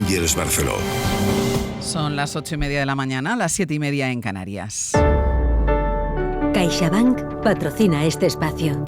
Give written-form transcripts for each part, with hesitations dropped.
Llers Barceló. Son las 8:30 de la mañana, las 7:30 en Canarias. CaixaBank patrocina este espacio.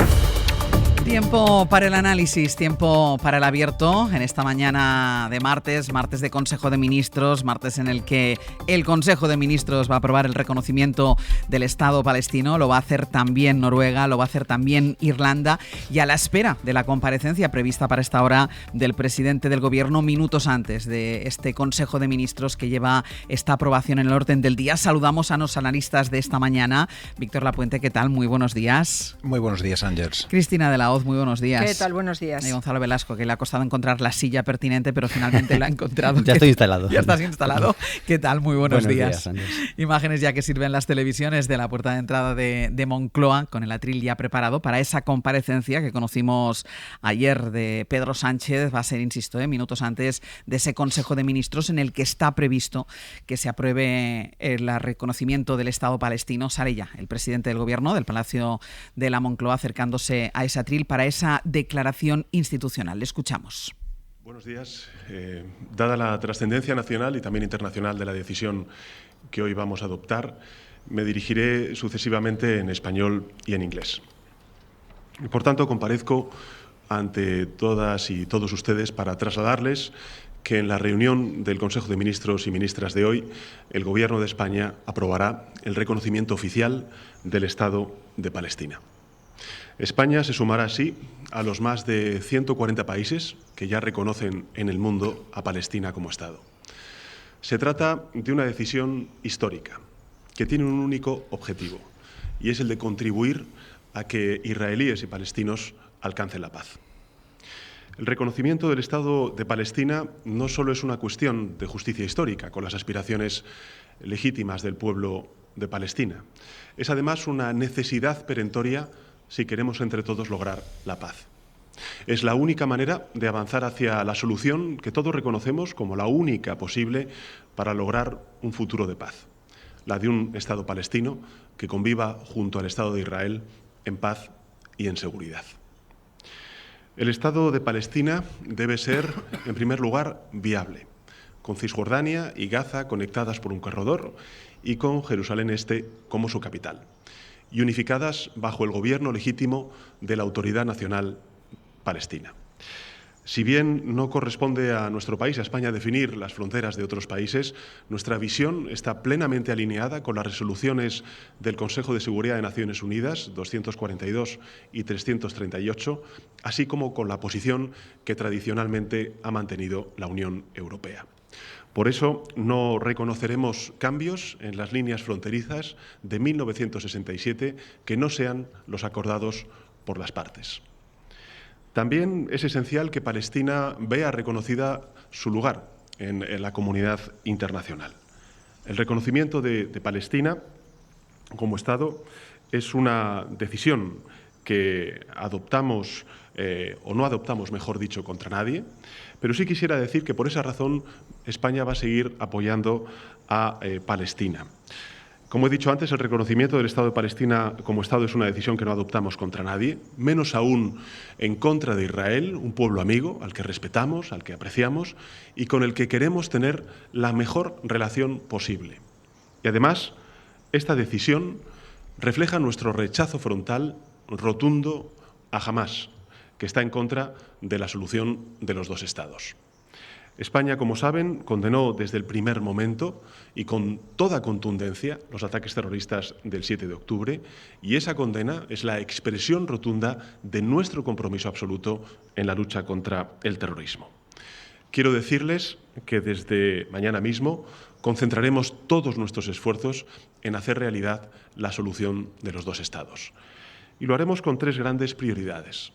Tiempo para el análisis, tiempo para el abierto en esta mañana de martes de Consejo de Ministros, martes en el que el Consejo de Ministros va a aprobar el reconocimiento del Estado palestino, lo va a hacer también Noruega, lo va a hacer también Irlanda, y a la espera de la comparecencia prevista para esta hora del presidente del Gobierno minutos antes de este Consejo de Ministros que lleva esta aprobación en el orden del día. Saludamos a los analistas de esta mañana. Víctor Lapuente, ¿qué tal? Muy buenos días. Muy buenos días, Ángels. Cristina de la Hoz, muy buenos días. ¿Qué tal? Buenos días. Y Gonzalo Velasco, que le ha costado encontrar la silla pertinente, pero finalmente la ha encontrado. Ya estoy instalado. Ya estás instalado. ¿Qué tal? Muy buenos días. Ángels. Imágenes ya que sirven las televisiones de la puerta de entrada de Moncloa, con el atril ya preparado para esa comparecencia que conocimos ayer de Pedro Sánchez. Va a ser, insisto, minutos antes de ese Consejo de Ministros en el que está previsto que se apruebe el reconocimiento del Estado palestino. Sale ya el presidente del Gobierno del Palacio de la Moncloa acercándose a ese atril para esa declaración institucional. Le escuchamos. Buenos días. Dada la trascendencia nacional y también internacional de la decisión que hoy vamos a adoptar, me dirigiré sucesivamente en español y en inglés. Y por tanto, comparezco ante todas y todos ustedes para trasladarles que en la reunión del Consejo de Ministros y Ministras de hoy, el Gobierno de España aprobará el reconocimiento oficial del Estado de Palestina. España se sumará así a los más de 140 países que ya reconocen en el mundo a Palestina como Estado. Se trata de una decisión histórica que tiene un único objetivo, y es el de contribuir a que israelíes y palestinos alcancen la paz. El reconocimiento del Estado de Palestina no solo es una cuestión de justicia histórica, con las aspiraciones legítimas del pueblo de Palestina, es además una necesidad perentoria si queremos entre todos lograr la paz. Es la única manera de avanzar hacia la solución que todos reconocemos como la única posible para lograr un futuro de paz, la de un Estado palestino que conviva junto al Estado de Israel en paz y en seguridad. El Estado de Palestina debe ser, en primer lugar, viable, con Cisjordania y Gaza conectadas por un corredor y con Jerusalén Este como su capital, y unificadas bajo el gobierno legítimo de la Autoridad Nacional Palestina. Si bien no corresponde a nuestro país, a España, definir las fronteras de otros países, nuestra visión está plenamente alineada con las resoluciones del Consejo de Seguridad de Naciones Unidas 242 y 338, así como con la posición que tradicionalmente ha mantenido la Unión Europea. Por eso no reconoceremos cambios en las líneas fronterizas de 1967 que no sean los acordados por las partes. También es esencial que Palestina vea reconocida su lugar en la comunidad internacional. El reconocimiento de Palestina como Estado es una decisión que adoptamos, o no adoptamos, mejor dicho, contra nadie, pero sí quisiera decir que por esa razón España va a seguir apoyando a Palestina. Como he dicho antes, el reconocimiento del Estado de Palestina como Estado es una decisión que no adoptamos contra nadie, menos aún en contra de Israel, un pueblo amigo al que respetamos, al que apreciamos y con el que queremos tener la mejor relación posible. Y además, esta decisión refleja nuestro rechazo frontal, rotundo, a Hamás, que está en contra de la solución de los dos Estados. España, como saben, condenó desde el primer momento y con toda contundencia los ataques terroristas del 7 de octubre, y esa condena es la expresión rotunda de nuestro compromiso absoluto en la lucha contra el terrorismo. Quiero decirles que desde mañana mismo concentraremos todos nuestros esfuerzos en hacer realidad la solución de los dos Estados. Y lo haremos con tres grandes prioridades.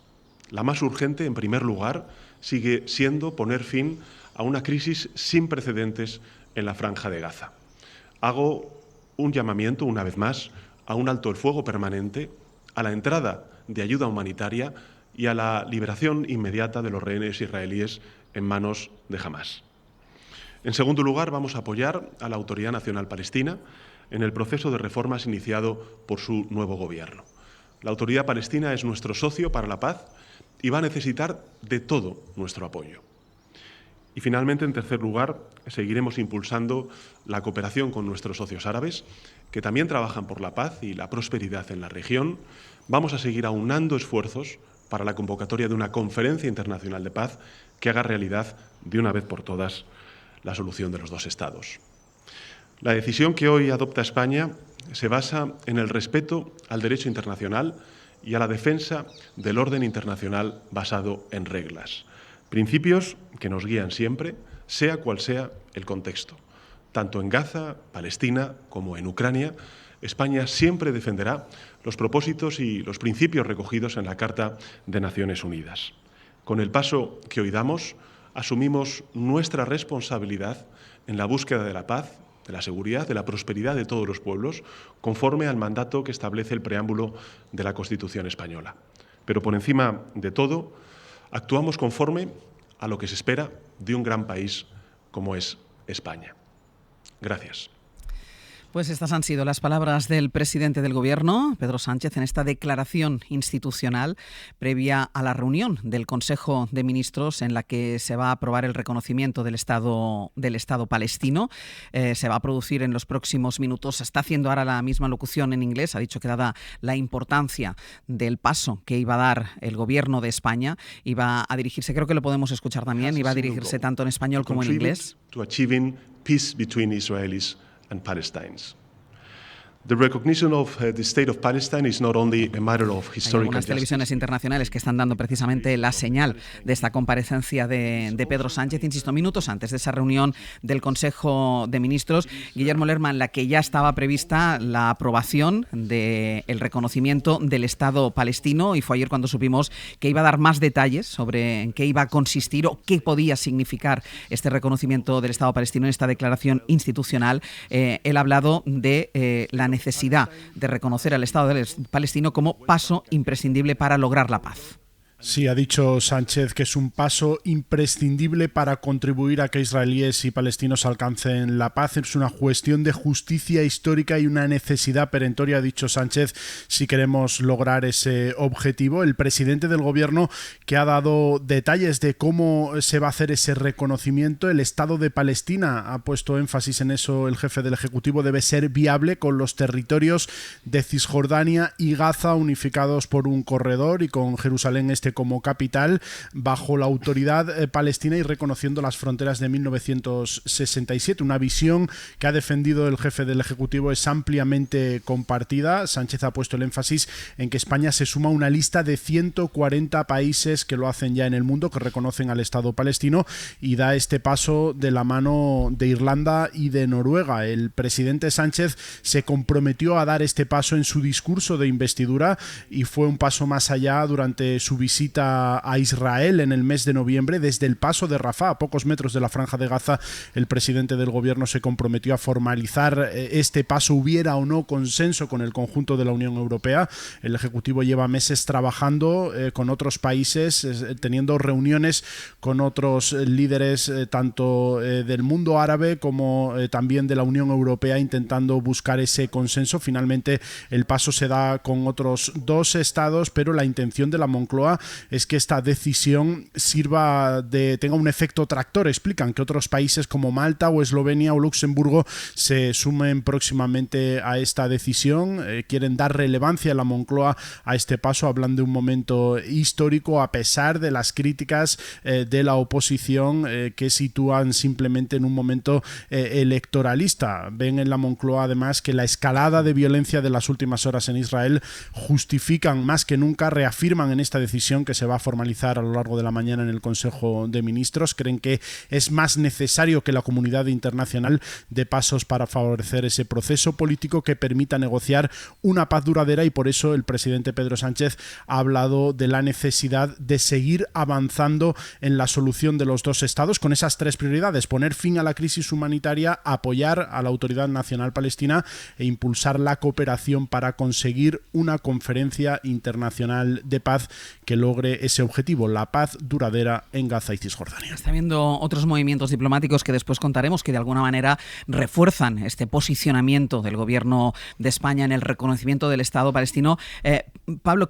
La más urgente, en primer lugar, sigue siendo poner fin a una crisis sin precedentes en la Franja de Gaza. Hago un llamamiento, una vez más, a un alto el fuego permanente, a la entrada de ayuda humanitaria y a la liberación inmediata de los rehenes israelíes en manos de Hamás. En segundo lugar, vamos a apoyar a la Autoridad Nacional Palestina en el proceso de reformas iniciado por su nuevo gobierno. La Autoridad Palestina es nuestro socio para la paz y va a necesitar de todo nuestro apoyo. Y finalmente, en tercer lugar, seguiremos impulsando la cooperación con nuestros socios árabes, que también trabajan por la paz y la prosperidad en la región. Vamos a seguir aunando esfuerzos para la convocatoria de una conferencia internacional de paz que haga realidad de una vez por todas la solución de los dos estados. La decisión que hoy adopta España se basa en el respeto al derecho internacional y a la defensa del orden internacional basado en reglas. Principios que nos guían siempre, sea cual sea el contexto. Tanto en Gaza, Palestina, como en Ucrania, España siempre defenderá los propósitos y los principios recogidos en la Carta de Naciones Unidas. Con el paso que hoy damos, asumimos nuestra responsabilidad en la búsqueda de la paz, de la seguridad, de la prosperidad de todos los pueblos, conforme al mandato que establece el preámbulo de la Constitución española. Pero por encima de todo, actuamos conforme a lo que se espera de un gran país como es España. Gracias. Pues estas han sido las palabras del presidente del Gobierno, Pedro Sánchez, en esta declaración institucional previa a la reunión del Consejo de Ministros en la que se va a aprobar el reconocimiento del Estado palestino. Se va a producir en los próximos minutos. Está haciendo ahora la misma locución en inglés. Ha dicho que dada la importancia del paso que iba a dar el Gobierno de España, iba a dirigirse, creo que lo podemos escuchar también, iba a dirigirse tanto en español como en inglés. To achieving peace between Israelis and Palestinians. The recognition of the state of Palestine is not only a matter of historical justice. Hay algunas televisiones internacionales que están dando precisamente la señal de esta comparecencia de Pedro Sánchez, insisto, minutos antes de esa reunión del Consejo de Ministros, Guillermo Lerma, en la que ya estaba prevista la aprobación del reconocimiento del Estado palestino, y fue ayer cuando supimos que iba a dar más detalles sobre en qué iba a consistir o qué podía significar este reconocimiento del Estado palestino en esta declaración institucional. Él ha hablado de la necesidad de reconocer al Estado palestino como paso imprescindible para lograr la paz. Sí, ha dicho Sánchez que es un paso imprescindible para contribuir a que israelíes y palestinos alcancen la paz. Es una cuestión de justicia histórica y una necesidad perentoria, ha dicho Sánchez, si queremos lograr ese objetivo. El presidente del Gobierno, que ha dado detalles de cómo se va a hacer ese reconocimiento. El Estado de Palestina, ha puesto énfasis en eso el jefe del Ejecutivo, debe ser viable con los territorios de Cisjordania y Gaza unificados por un corredor y con Jerusalén como capital, bajo la autoridad palestina y reconociendo las fronteras de 1967. Una visión que ha defendido el jefe del Ejecutivo es ampliamente compartida. Sánchez ha puesto el énfasis en que España se suma a una lista de 140 países que lo hacen ya en el mundo, que reconocen al Estado palestino, y da este paso de la mano de Irlanda y de Noruega. El presidente Sánchez se comprometió a dar este paso en su discurso de investidura y fue un paso más allá durante su visita a Israel en el mes de noviembre. Desde el paso de Rafah, a pocos metros de la Franja de Gaza, el presidente del Gobierno se comprometió a formalizar este paso, hubiera o no consenso con el conjunto de la Unión Europea. El Ejecutivo lleva meses trabajando con otros países, teniendo reuniones con otros líderes tanto del mundo árabe como también de la Unión Europea, intentando buscar ese consenso. Finalmente el paso se da con otros dos estados, pero la intención de la Moncloa es que esta decisión tenga un efecto tractor. Explican que otros países como Malta o Eslovenia o Luxemburgo se sumen próximamente a esta decisión. Quieren dar relevancia a la Moncloa a este paso. Hablan de un momento histórico a pesar de las críticas de la oposición que sitúan simplemente en un momento electoralista. Ven en la Moncloa además que la escalada de violencia de las últimas horas en Israel justifican más que nunca, reafirman en esta decisión que se va a formalizar a lo largo de la mañana en el Consejo de Ministros. Creen que es más necesario que la comunidad internacional dé pasos para favorecer ese proceso político que permita negociar una paz duradera, y por eso el presidente Pedro Sánchez ha hablado de la necesidad de seguir avanzando en la solución de los dos estados con esas tres prioridades: poner fin a la crisis humanitaria, apoyar a la Autoridad Nacional Palestina e impulsar la cooperación para conseguir una conferencia internacional de paz que logre ese objetivo, la paz duradera en Gaza y Cisjordania. Está habiendo otros movimientos diplomáticos que después contaremos que de alguna manera refuerzan este posicionamiento del Gobierno de España en el reconocimiento del Estado palestino. Pablo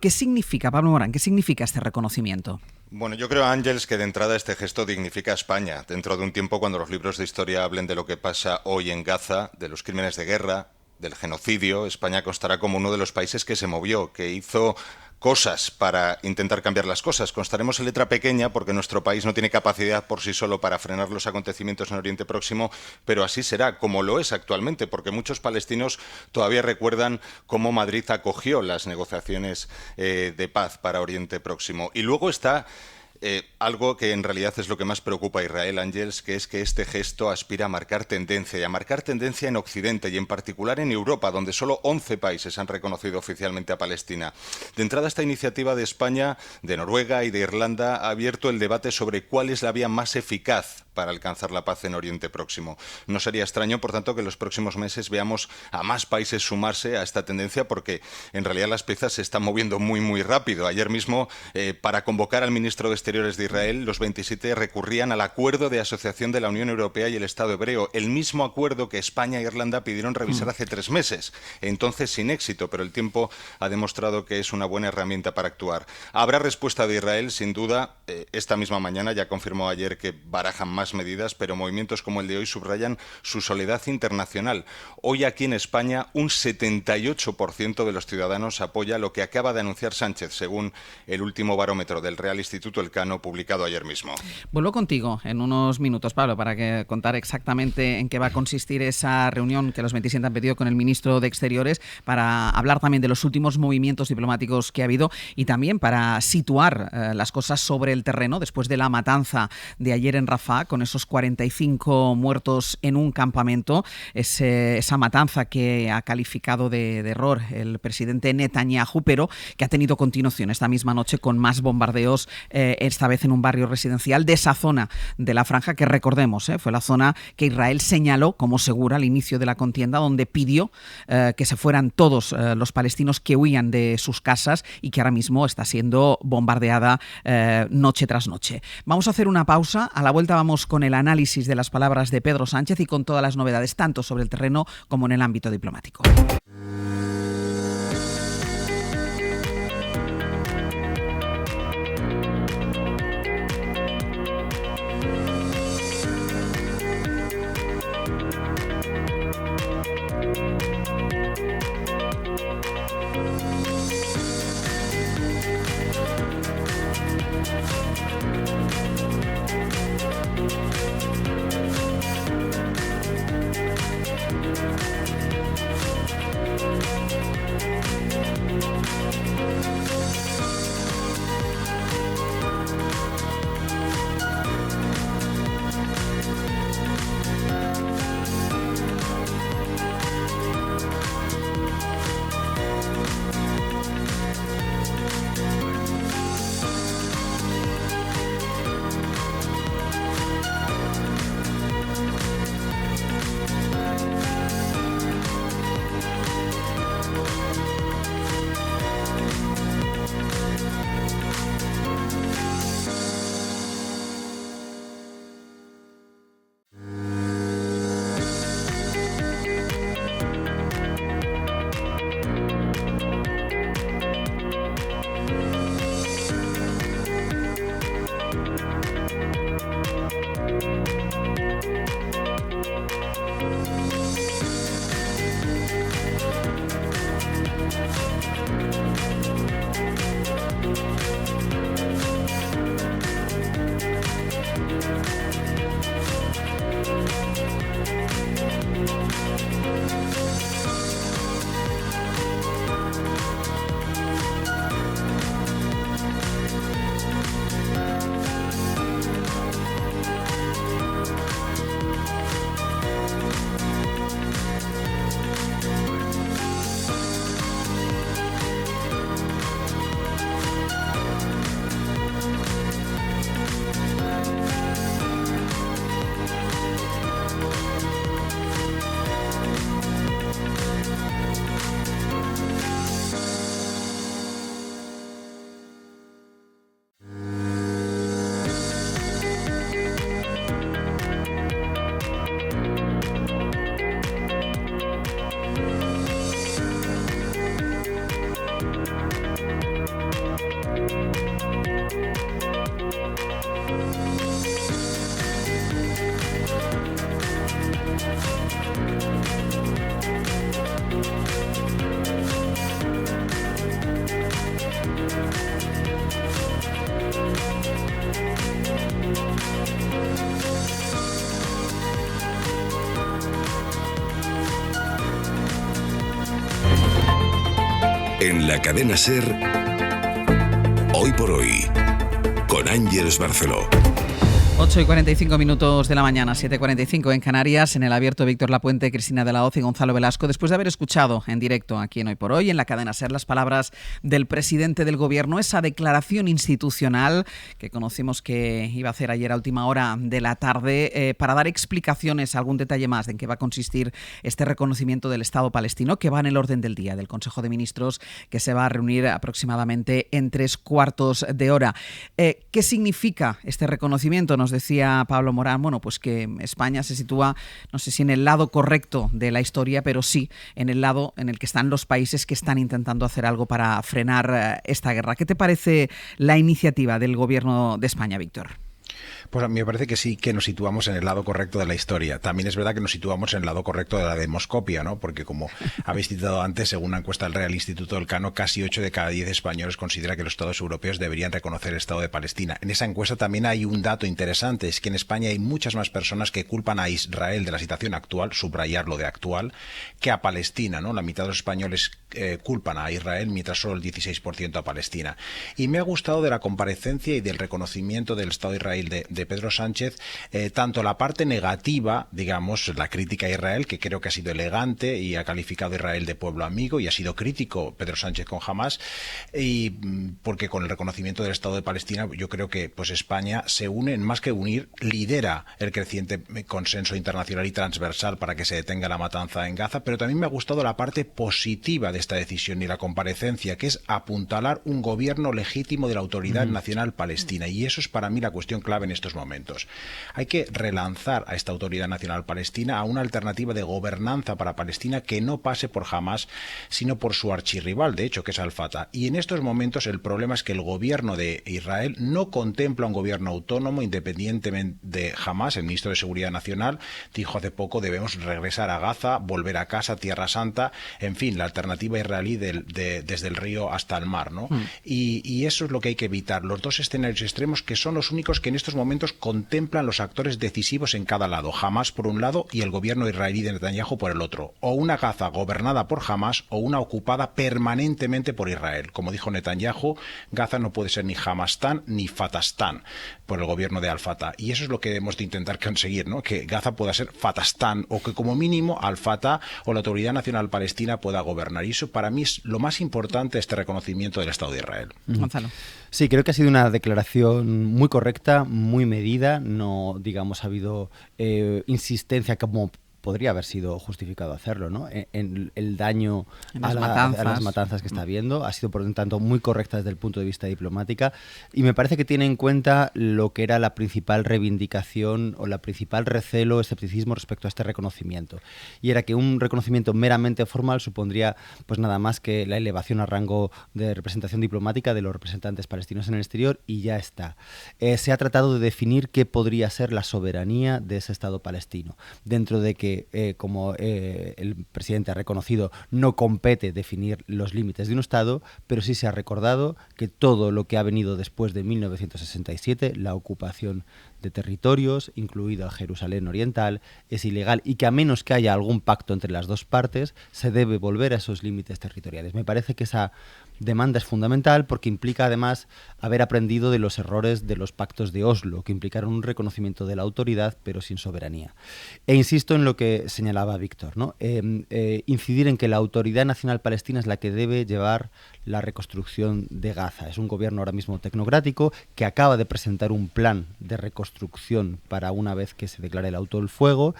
Morán, ¿qué significa este reconocimiento? Bueno, yo creo, Ángels, que de entrada este gesto dignifica a España. Dentro de un tiempo, cuando los libros de historia hablen de lo que pasa hoy en Gaza, de los crímenes de guerra, del genocidio, España constará como uno de los países que se movió, que hizo cosas para intentar cambiar las cosas. Constaremos en letra pequeña porque nuestro país no tiene capacidad por sí solo para frenar los acontecimientos en Oriente Próximo, pero así será, como lo es actualmente, porque muchos palestinos todavía recuerdan cómo Madrid acogió las negociaciones de paz para Oriente Próximo. Y luego está algo que en realidad es lo que más preocupa a Israel, Ángels, que es que este gesto aspira a marcar tendencia, y a marcar tendencia en Occidente y en particular en Europa, donde solo 11 países han reconocido oficialmente a Palestina. De entrada, esta iniciativa de España, de Noruega y de Irlanda ha abierto el debate sobre cuál es la vía más eficaz para alcanzar la paz en Oriente Próximo. No sería extraño, por tanto, que en los próximos meses veamos a más países sumarse a esta tendencia, porque en realidad las piezas se están moviendo muy, muy rápido. Ayer mismo, para convocar al ministro de Exteriores de Israel, los 27 recurrían al acuerdo de asociación de la Unión Europea y el Estado hebreo, el mismo acuerdo que España e Irlanda pidieron revisar hace 3 meses, entonces sin éxito, pero el tiempo ha demostrado que es una buena herramienta para actuar. Habrá respuesta de Israel, sin duda. Esta misma mañana ya confirmó ayer que barajan más medidas, pero movimientos como el de hoy subrayan su soledad internacional. Hoy aquí en España un 78% de los ciudadanos apoya lo que acaba de anunciar Sánchez, según el último barómetro del Real Instituto Elcano publicado ayer mismo. Vuelvo contigo en unos minutos, Pablo, para contar exactamente en qué va a consistir esa reunión que los 27 han pedido con el ministro de Exteriores, para hablar también de los últimos movimientos diplomáticos que ha habido y también para situar las cosas sobre el terreno después de la matanza de ayer en Rafah, con esos 45 muertos en un campamento, esa matanza que ha calificado de error el presidente Netanyahu, pero que ha tenido continuación esta misma noche con más bombardeos, esta vez en un barrio residencial de esa zona de la franja que, recordemos, fue la zona que Israel señaló como segura al inicio de la contienda, donde pidió que se fueran todos los palestinos que huían de sus casas y que ahora mismo está siendo bombardeada noche tras noche. Vamos a hacer una pausa. A la vuelta vamos con el análisis de las palabras de Pedro Sánchez y con todas las novedades, tanto sobre el terreno como en el ámbito diplomático. En la cadena SER, Hoy por Hoy, con Ángeles Barceló. 8:45 de la mañana, 7:45 en Canarias, en el abierto Víctor Lapuente, Cristina de la Hoz y Gonzalo Velasco, después de haber escuchado en directo aquí en Hoy por Hoy, en la cadena SER, las palabras del presidente del Gobierno, esa declaración institucional que conocimos que iba a hacer ayer a última hora de la tarde para dar explicaciones, algún detalle más de en qué va a consistir este reconocimiento del Estado palestino, que va en el orden del día del Consejo de Ministros, que se va a reunir aproximadamente en 3/4 de hora. ¿Qué significa este reconocimiento? Nos decía Pablo Morán, bueno, pues que España se sitúa, no sé si en el lado correcto de la historia, pero sí en el lado en el que están los países que están intentando hacer algo para frenar esta guerra. ¿Qué te parece la iniciativa del Gobierno de España, Víctor? Pues a mí me parece que sí, que nos situamos en el lado correcto de la historia. También es verdad que nos situamos en el lado correcto de la demoscopia, ¿no? Porque como habéis citado antes, según una encuesta del Real Instituto Elcano, casi 8 de cada 10 españoles considera que los estados europeos deberían reconocer el Estado de Palestina. En esa encuesta también hay un dato interesante, es que en España hay muchas más personas que culpan a Israel de la situación actual, subrayar lo de actual, que a Palestina, ¿no? La mitad de los españoles culpan a Israel, mientras solo el 16% a Palestina. Y me ha gustado de la comparecencia y del reconocimiento del Estado de Israel de Pedro Sánchez, tanto la parte negativa, digamos, la crítica a Israel, que creo que ha sido elegante y ha calificado a Israel de pueblo amigo, y ha sido crítico Pedro Sánchez con Hamás, y porque con el reconocimiento del Estado de Palestina yo creo que pues España se une, más que unir, lidera el creciente consenso internacional y transversal para que se detenga la matanza en Gaza, pero también me ha gustado la parte positiva de esta decisión y la comparecencia, que es apuntalar un gobierno legítimo de la Autoridad Nacional Palestina, y eso es para mí la cuestión clave en estos momentos. Hay que relanzar a esta Autoridad Nacional Palestina a una alternativa de gobernanza para Palestina que no pase por Hamás, sino por su archirrival, de hecho, que es Al-Fatah. Y en estos momentos el problema es que el gobierno de Israel no contempla un gobierno autónomo independientemente de Hamás. El ministro de Seguridad Nacional dijo hace poco: debemos regresar a Gaza, volver a casa, Tierra Santa, en fin, la alternativa israelí desde el río hasta el mar, ¿no? Y eso es lo que hay que evitar, los dos escenarios extremos que son los únicos que en estos momentos contemplan los actores decisivos en cada lado, Hamás por un lado y el gobierno israelí de Netanyahu por el otro, o una Gaza gobernada por Hamás o una ocupada permanentemente por Israel. Como dijo Netanyahu, Gaza no puede ser ni Hamastán ni Fatastán por el gobierno de Al-Fatah, y eso es lo que debemos de intentar conseguir, ¿no? Que Gaza pueda ser Fatastán, o que como mínimo Al-Fatah o la Autoridad Nacional Palestina pueda gobernar, y eso para mí es lo más importante, este reconocimiento del Estado de Israel. Gonzalo. Sí, creo que ha sido una declaración muy correcta, muy medida, no, digamos, ha habido insistencia como podría haber sido justificado hacerlo, ¿no? En el daño a las matanzas que está habiendo ha sido, por lo tanto, muy correcta desde el punto de vista diplomática, y me parece que tiene en cuenta lo que era la principal reivindicación o la principal recelo, escepticismo respecto a este reconocimiento, y era que un reconocimiento meramente formal supondría pues nada más que la elevación a rango de representación diplomática de los representantes palestinos en el exterior, y ya está. Se ha tratado de definir qué podría ser la soberanía de ese Estado palestino, dentro de que como el presidente ha reconocido, no compete definir los límites de un Estado, pero sí se ha recordado que todo lo que ha venido después de 1967, la ocupación de territorios, incluida Jerusalén Oriental, es ilegal, y que a menos que haya algún pacto entre las dos partes, se debe volver a esos límites territoriales. Me parece que esa demanda es fundamental porque implica además haber aprendido de los errores de los pactos de Oslo, que implicaron un reconocimiento de la autoridad pero sin soberanía. E insisto en lo que señalaba Víctor, ¿no? Incidir en que la Autoridad Nacional Palestina es la que debe llevar la reconstrucción de Gaza. Es un gobierno ahora mismo tecnocrático que acaba de presentar un plan de reconstrucción para una vez que se declare el alto el fuego,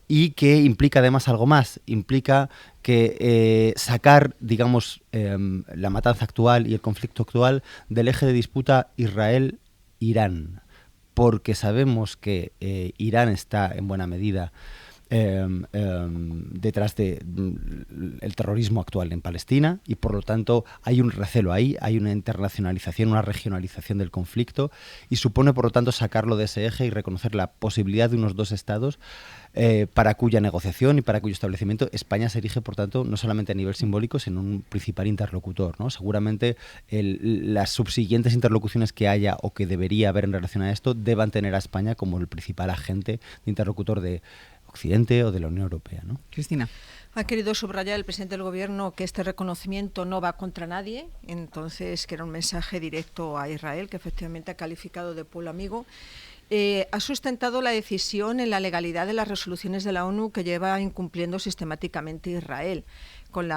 y que implica además algo más, implica que sacar, digamos, la matanza actual y el conflicto actual del eje de disputa Israel-Irán, porque sabemos que Irán está en buena medida detrás del terrorismo actual en Palestina, y por lo tanto hay un recelo ahí, hay una internacionalización, una regionalización del conflicto, y supone por lo tanto sacarlo de ese eje y reconocer la posibilidad de unos dos estados para cuya negociación y para cuyo establecimiento España se erige, por tanto, no solamente a nivel simbólico, sino un principal interlocutor, ¿no? Seguramente las subsiguientes interlocuciones que haya o que debería haber en relación a esto deban tener a España como el principal agente de interlocutor de Occidente o de la Unión Europea, ¿no? Cristina. Ha querido subrayar el presidente del Gobierno que este reconocimiento no va contra nadie, entonces que era un mensaje directo a Israel, que efectivamente ha calificado de pueblo amigo. Ha sustentado la decisión en la legalidad de las resoluciones de la ONU que lleva incumpliendo sistemáticamente Israel, con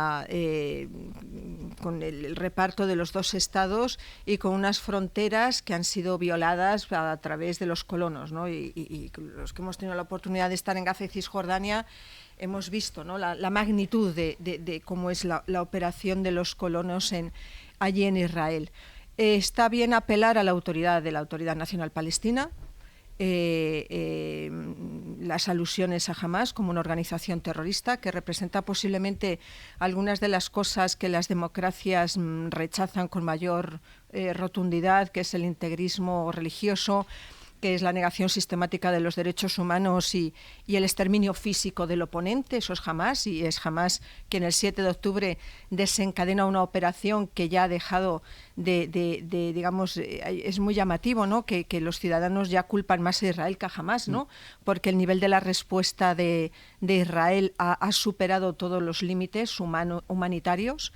el reparto de los 2 estados y con unas fronteras que han sido violadas a través de los colonos, ¿no? Y los que hemos tenido la oportunidad de estar en Gaza y Cisjordania hemos visto, ¿no?, la magnitud de cómo es la operación de los colonos allí en Israel. Está bien apelar a la Autoridad Nacional Palestina, las alusiones a Hamás como una organización terrorista que representa posiblemente algunas de las cosas que las democracias rechazan con mayor rotundidad, que es el integrismo religioso, que es la negación sistemática de los derechos humanos y el exterminio físico del oponente. Eso es Hamás, y es Hamás quien el 7 de octubre desencadena una operación que ya ha dejado digamos, es muy llamativo, ¿no?, que los ciudadanos ya culpan más a Israel que a Hamás, ¿no?, porque el nivel de la respuesta de Israel ha superado todos los límites humanitarios.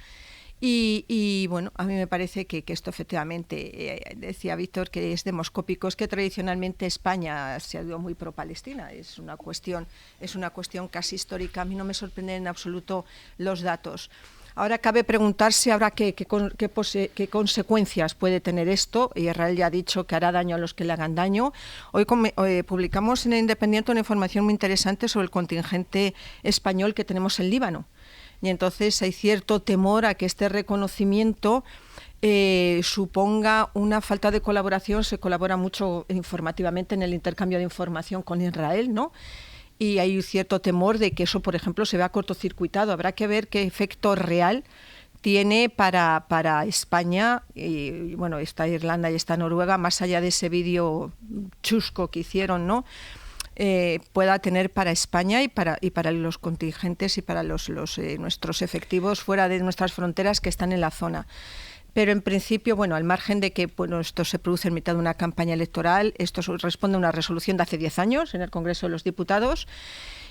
Y bueno, a mí me parece que esto efectivamente, decía Víctor, que es demoscópico, es que tradicionalmente España se ha ido muy pro-Palestina, es una cuestión casi histórica. A mí no me sorprenden en absoluto los datos. Ahora cabe preguntarse qué consecuencias puede tener esto. Israel ya ha dicho que hará daño a los que le hagan daño. Hoy publicamos en El Independiente una información muy interesante sobre el contingente español que tenemos en Líbano. Y entonces hay cierto temor a que este reconocimiento suponga una falta de colaboración. Se colabora mucho informativamente en el intercambio de información con Israel, ¿no? Y hay cierto temor de que eso, por ejemplo, se vea cortocircuitado. Habrá que ver qué efecto real tiene para España, y bueno, está Irlanda y está Noruega, más allá de ese vídeo chusco que hicieron, ¿no?, pueda tener para España y para los contingentes y para nuestros efectivos fuera de nuestras fronteras que están en la zona. Pero en principio, bueno, al margen de que esto se produce en mitad de una campaña electoral, esto responde a una resolución de hace 10 años en el Congreso de los Diputados.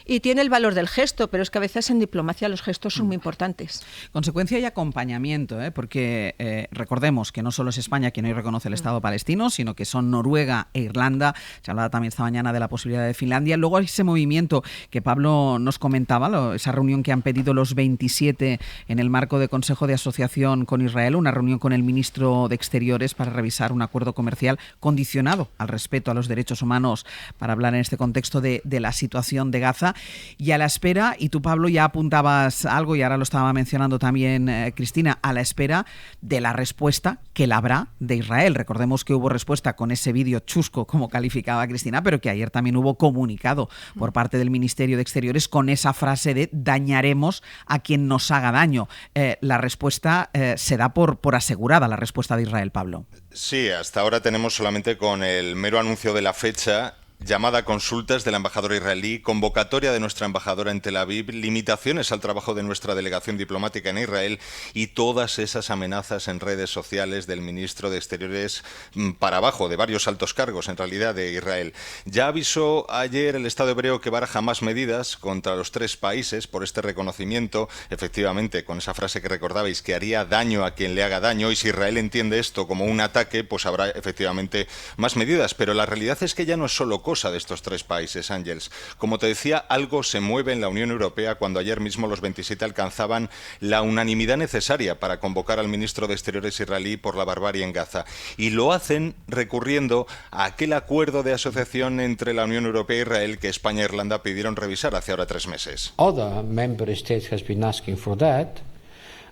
Y tiene el valor del gesto, pero es que a veces en diplomacia los gestos son muy importantes. Consecuencia y acompañamiento, porque recordemos que no solo es España quien hoy reconoce el Estado palestino, sino que son Noruega e Irlanda. Se hablaba también esta mañana de la posibilidad de Finlandia. Luego hay ese movimiento que Pablo nos comentaba, esa reunión que han pedido los 27 en el marco de Consejo de Asociación con Israel, una reunión con el ministro de Exteriores para revisar un acuerdo comercial condicionado al respeto a los derechos humanos, para hablar en este contexto de la situación de Gaza. Y a la espera, y tú, Pablo, ya apuntabas algo y ahora lo estaba mencionando también Cristina, a la espera de la respuesta que la habrá de Israel. Recordemos que hubo respuesta con ese vídeo chusco, como calificaba Cristina, pero que ayer también hubo comunicado por parte del Ministerio de Exteriores con esa frase de dañaremos a quien nos haga daño. La respuesta se da por asegurada, la respuesta de Israel, Pablo. Sí, hasta ahora tenemos solamente con el mero anuncio de la fecha, llamada a consultas de la embajadora israelí, convocatoria de nuestra embajadora en Tel Aviv, limitaciones al trabajo de nuestra delegación diplomática en Israel y todas esas amenazas en redes sociales del ministro de Exteriores para abajo, de varios altos cargos en realidad de Israel. Ya avisó ayer el Estado hebreo que baraja más medidas contra los 3 países por este reconocimiento, efectivamente con esa frase que recordabais, que haría daño a quien le haga daño, y si Israel entiende esto como un ataque, pues habrá efectivamente más medidas. Pero la realidad es que ya no es solo cosa de estos 3 países, Ángels. Como te decía, algo se mueve en la Unión Europea cuando ayer mismo los 27 alcanzaban la unanimidad necesaria para convocar al ministro de Exteriores israelí por la barbarie en Gaza. Y lo hacen recurriendo a aquel acuerdo de asociación entre la Unión Europea e Israel que España e Irlanda pidieron revisar hace ahora 3 meses. Other member states has been asking for that.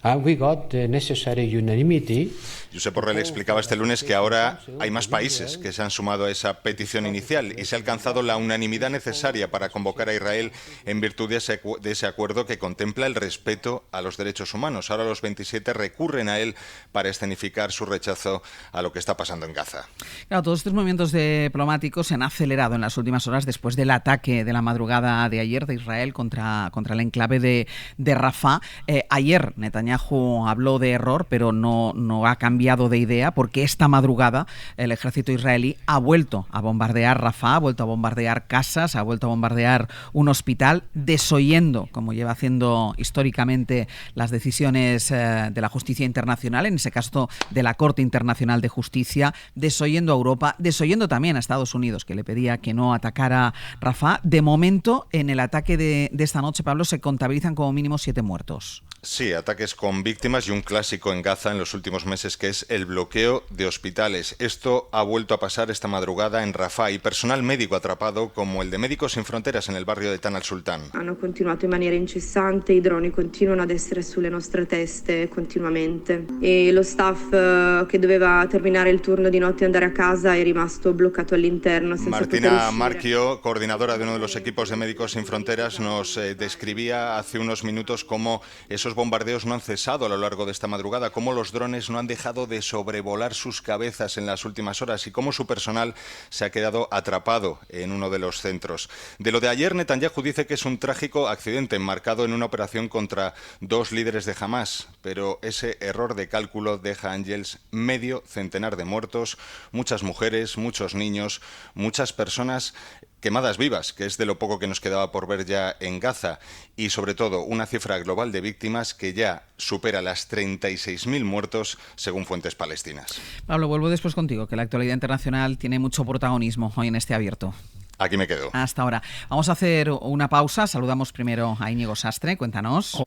And we got the necessary unanimity. Josep Borrell explicaba este lunes que ahora hay más países que se han sumado a esa petición inicial y se ha alcanzado la unanimidad necesaria para convocar a Israel en virtud de ese acuerdo que contempla el respeto a los derechos humanos. Ahora los 27 recurren a él para escenificar su rechazo a lo que está pasando en Gaza. Claro, todos estos movimientos diplomáticos se han acelerado en las últimas horas después del ataque de la madrugada de ayer de Israel contra el enclave de Rafah. Ayer Netanyahu Netanyahu habló de error, pero no ha cambiado de idea, porque esta madrugada el ejército israelí ha vuelto a bombardear Rafah, ha vuelto a bombardear casas, ha vuelto a bombardear un hospital, desoyendo, como lleva haciendo históricamente, las decisiones de la justicia internacional, en ese caso de la Corte Internacional de Justicia, desoyendo a Europa, desoyendo también a Estados Unidos, que le pedía que no atacara Rafah. De momento, en el ataque de esta noche, Pablo, se contabilizan como mínimo 7 muertos. Sí, ataques con víctimas y un clásico en Gaza en los últimos meses, que es el bloqueo de hospitales. Esto ha vuelto a pasar esta madrugada en Rafah y personal médico atrapado, como el de Médicos Sin Fronteras en el barrio de Tan al-Sultan. Hanno continuato in maniera incessante, i droni continuano ad essere sulle nostre teste continuamente e lo staff che doveva terminare il turno di notte e andare a casa è rimasto bloccato all'interno. Martina Marchio, coordinadora de uno de los equipos de Médicos Sin Fronteras, nos describía hace unos minutos cómo esos bombardeos no han cesado a lo largo de esta madrugada, cómo los drones no han dejado de sobrevolar sus cabezas en las últimas horas y cómo su personal se ha quedado atrapado en uno de los centros. De lo de ayer, Netanyahu dice que es un trágico accidente enmarcado en una operación contra 2 líderes de Hamás, pero ese error de cálculo deja, Ángels, medio centenar de muertos, muchas mujeres, muchos niños, muchas personas quemadas vivas, que es de lo poco que nos quedaba por ver ya en Gaza, y sobre todo una cifra global de víctimas que ya supera las 36.000 muertos según fuentes palestinas. Pablo, vuelvo después contigo, que la actualidad internacional tiene mucho protagonismo hoy en este abierto. Aquí me quedo. Hasta ahora. Vamos a hacer una pausa. Saludamos primero a Íñigo Sastre. Cuéntanos.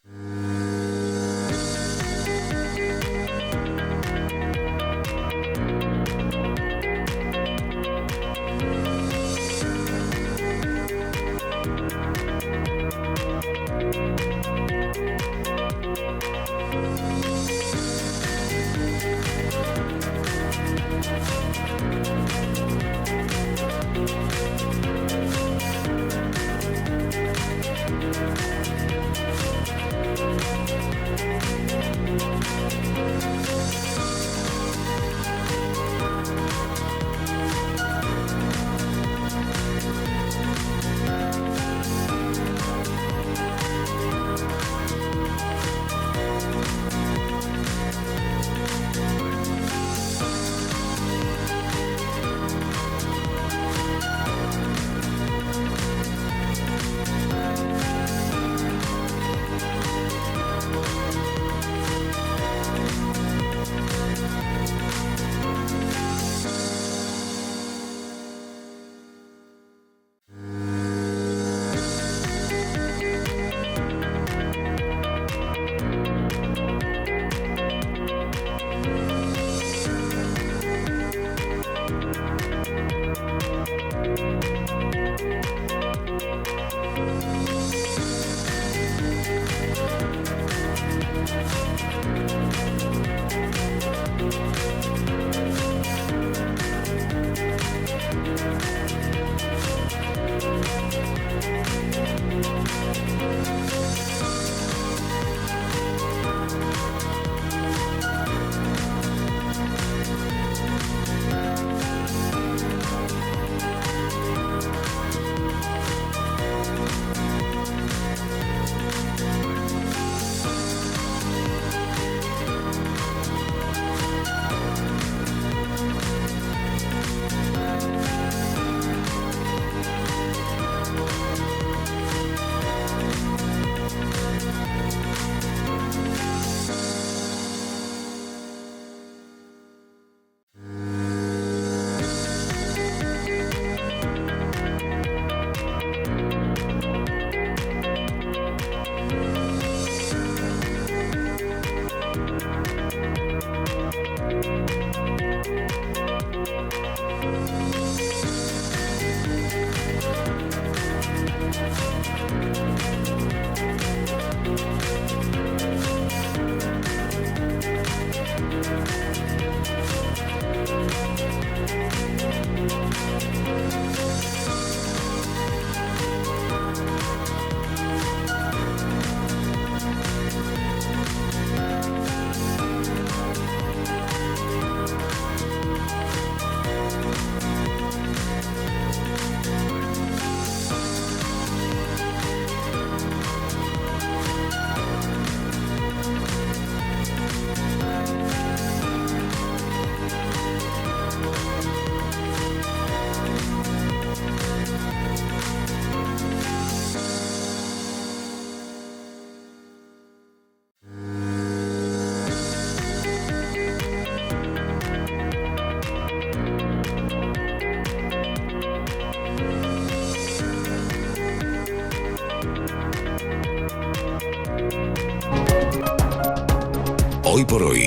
Hoy por hoy,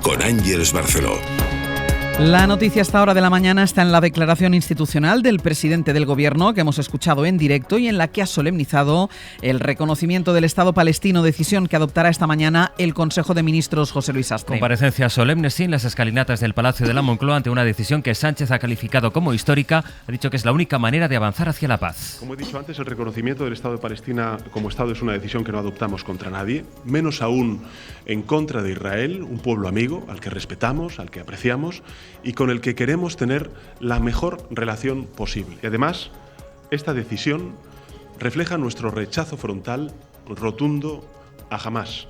con Ángeles Barceló. La noticia a esta hora de la mañana está en la declaración institucional del presidente del Gobierno que hemos escuchado en directo y en la que ha solemnizado el reconocimiento del Estado palestino, decisión que adoptará esta mañana el Consejo de Ministros. José Luis Astre. Comparecencia solemne sin las escalinatas del Palacio de la Moncloa ante una decisión que Sánchez ha calificado como histórica. Ha dicho que es la única manera de avanzar hacia la paz. Como he dicho antes, el reconocimiento del Estado de Palestina como Estado es una decisión que no adoptamos contra nadie, menos aún en contra de Israel, un pueblo amigo al que respetamos, al que apreciamos y con el que queremos tener la mejor relación posible. Y además, esta decisión refleja nuestro rechazo frontal, rotundo, a Hamás,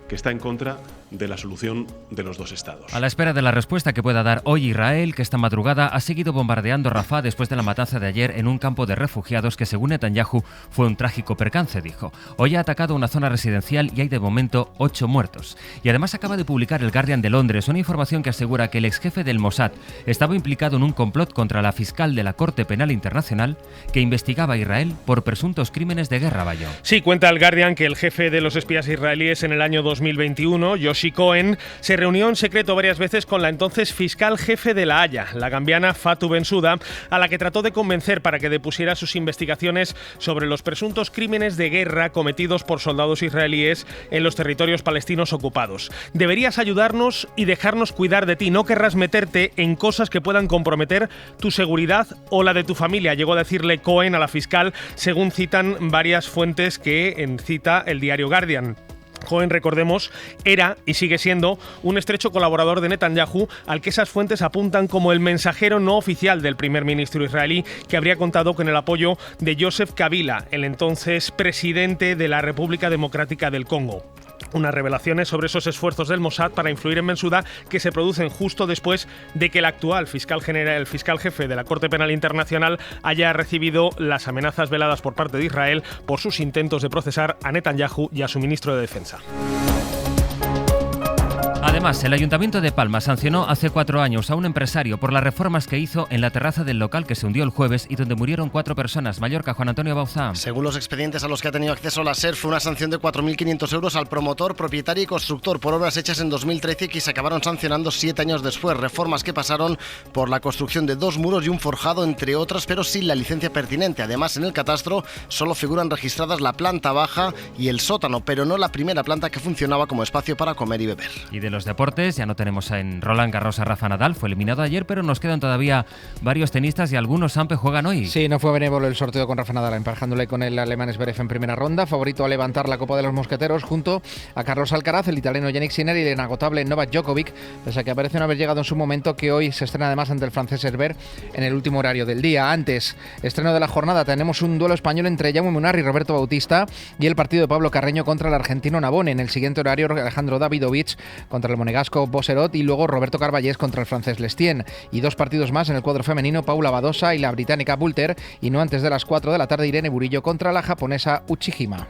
que está en contra de la solución de los dos estados. A la espera de la respuesta que pueda dar hoy Israel, que esta madrugada ha seguido bombardeando Rafah después de la matanza de ayer en un campo de refugiados que, según Netanyahu, fue un trágico percance, dijo. Hoy ha atacado una zona residencial y hay de momento 8 muertos. Y además acaba de publicar el Guardian de Londres una información que asegura que el exjefe del Mossad estaba implicado en un complot contra la fiscal de la Corte Penal Internacional que investigaba a Israel por presuntos crímenes de guerra. Bayo. Sí, cuenta el Guardian que el jefe de los espías israelíes en el año 2021, Yoshi Cohen, se reunió en secreto varias veces con la entonces fiscal jefe de La Haya, la gambiana Fatou Bensouda, a la que trató de convencer para que depusiera sus investigaciones sobre los presuntos crímenes de guerra cometidos por soldados israelíes en los territorios palestinos ocupados. Deberías ayudarnos y dejarnos cuidar de ti, no querrás meterte en cosas que puedan comprometer tu seguridad o la de tu familia, llegó a decirle Cohen a la fiscal, según citan varias fuentes que cita el diario Guardian. Cohen, recordemos, era y sigue siendo un estrecho colaborador de Netanyahu, al que esas fuentes apuntan como el mensajero no oficial del primer ministro israelí, que habría contado con el apoyo de Joseph Kabila, el entonces presidente de la República Democrática del Congo. Unas revelaciones sobre esos esfuerzos del Mossad para influir en Bensouda que se producen justo después de que el actual fiscal jefe de la Corte Penal Internacional haya recibido las amenazas veladas por parte de Israel por sus intentos de procesar a Netanyahu y a su ministro de Defensa. Además, el Ayuntamiento de Palma sancionó hace 4 años a un empresario por las reformas que hizo en la terraza del local que se hundió el jueves y donde murieron 4 personas. Mallorca, Juan Antonio Bauzá. Según los expedientes a los que ha tenido acceso la SER, fue una sanción de 4.500 euros al promotor, propietario y constructor por obras hechas en 2013 que se acabaron sancionando 7 años después. Reformas que pasaron por la construcción de 2 muros y un forjado, entre otras, pero sin la licencia pertinente. Además, en el catastro solo figuran registradas la planta baja y el sótano, pero no la primera planta que funcionaba como espacio para comer y beber. Y de los deportes, ya no tenemos en Roland Garros a Rafa Nadal, fue eliminado ayer, pero nos quedan todavía varios tenistas y algunos, Sampe, juegan hoy. Sí, no fue benévolo el sorteo con Rafa Nadal, emparejándole con el alemán Zverev en primera ronda, favorito a levantar la Copa de los Mosqueteros junto a Carlos Alcaraz, el italiano Yannick Sinner y el inagotable Novak Djokovic, pese a que parece no haber llegado en su momento, que hoy se estrena además ante el francés Herbert en el último horario del día. Antes, estreno de la jornada, tenemos un duelo español entre Jaume Munar y Roberto Bautista y el partido de Pablo Carreño contra el argentino Navone. En el siguiente horario, Alejandro Davidovich contra el monegasco Boserot y luego Roberto Carballés contra el francés Lestien. Y 2 partidos más en el cuadro femenino, Paula Badosa y la británica Poulter, y no antes de las 4 de la tarde Irene Burillo contra la japonesa Uchijima.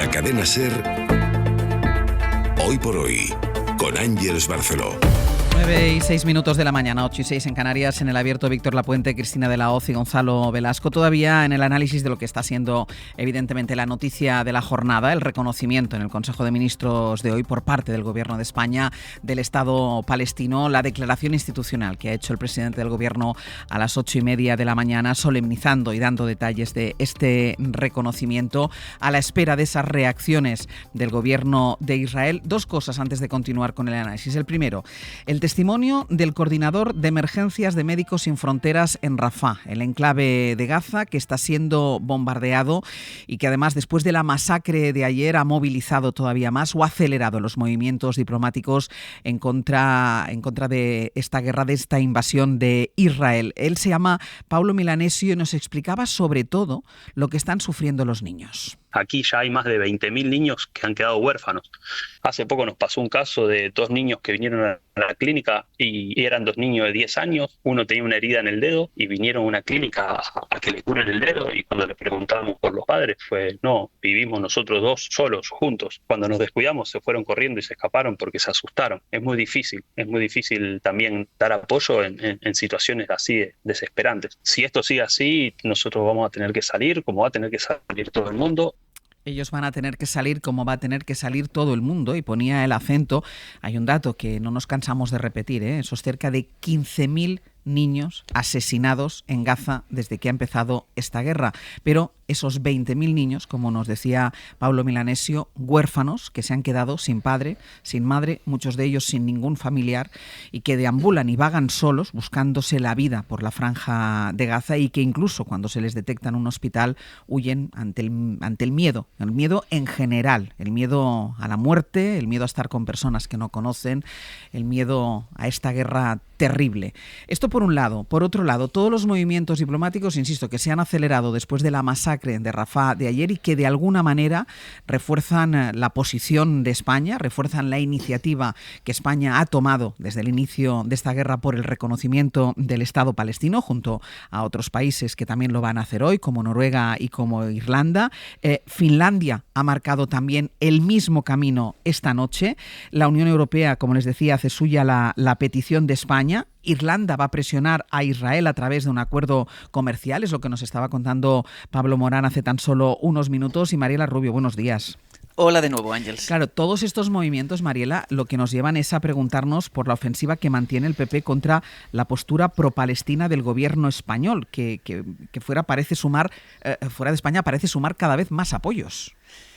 la cadena SER, Hoy por Hoy, con Ángeles Barceló. 9:06 de la mañana, 8:06 en Canarias. En el abierto, Víctor Lapuente, Cristina de la Hoz y Gonzalo Velasco. Todavía en el análisis de lo que está siendo evidentemente la noticia de la jornada, el reconocimiento en el Consejo de Ministros de hoy por parte del Gobierno de España del Estado palestino, la declaración institucional que ha hecho el presidente del Gobierno a las 8:30 de la mañana, solemnizando y dando detalles de este reconocimiento a la espera de esas reacciones del Gobierno de Israel. Dos cosas antes de continuar con el análisis. El primero, el testimonio del coordinador de emergencias de Médicos Sin Fronteras en Rafah, el enclave de Gaza, que está siendo bombardeado y que además, después de la masacre de ayer, ha movilizado todavía más o ha acelerado los movimientos diplomáticos en contra de esta guerra, de esta invasión de Israel. Él se llama Pablo Milanesio y nos explicaba sobre todo lo que están sufriendo los niños. Aquí ya hay más de 20.000 niños que han quedado huérfanos. Hace poco nos pasó un caso de 2 niños que vinieron a la clínica y eran 2 niños de 10 años. Uno tenía una herida en el dedo y vinieron a una clínica a que le curen el dedo. Y cuando le preguntamos por los padres fue, no, vivimos nosotros 2 solos, juntos. Cuando nos descuidamos se fueron corriendo y se escaparon porque se asustaron. Es muy difícil también dar apoyo en situaciones así desesperantes. Si esto sigue así, nosotros vamos a tener que salir, como va a tener que salir todo el mundo. Ellos van a tener que salir como va a tener que salir todo el mundo, y ponía el acento. Hay un dato que no nos cansamos de repetir, esos cerca de 15.000 niños asesinados en Gaza desde que ha empezado esta guerra. Pero esos 20.000 niños, como nos decía Pablo Milanesio, huérfanos, que se han quedado sin padre, sin madre, muchos de ellos sin ningún familiar, y que deambulan y vagan solos buscándose la vida por la franja de Gaza, y que incluso cuando se les detecta en un hospital huyen ante el miedo en general, el miedo a la muerte, el miedo a estar con personas que no conocen, el miedo a esta guerra terrible. Esto por un lado. Por otro lado, todos los movimientos diplomáticos, insisto, que se han acelerado después de la masacre de Rafah de ayer y que de alguna manera refuerzan la posición de España, refuerzan la iniciativa que España ha tomado desde el inicio de esta guerra por el reconocimiento del Estado palestino, junto a otros países que también lo van a hacer hoy, como Noruega y como Irlanda. Finlandia ha marcado también el mismo camino esta noche. La Unión Europea, como les decía, hace suya la petición de España. Irlanda va a presionar a Israel a través de un acuerdo comercial, es lo que nos estaba contando Pablo Morán hace tan solo unos minutos. Y Mariela Rubio, buenos días. Hola de nuevo, Ángeles. Claro, todos estos movimientos, Mariela, lo que nos llevan es a preguntarnos por la ofensiva que mantiene el PP contra la postura pro-palestina del gobierno español, que fuera de España parece sumar cada vez más apoyos.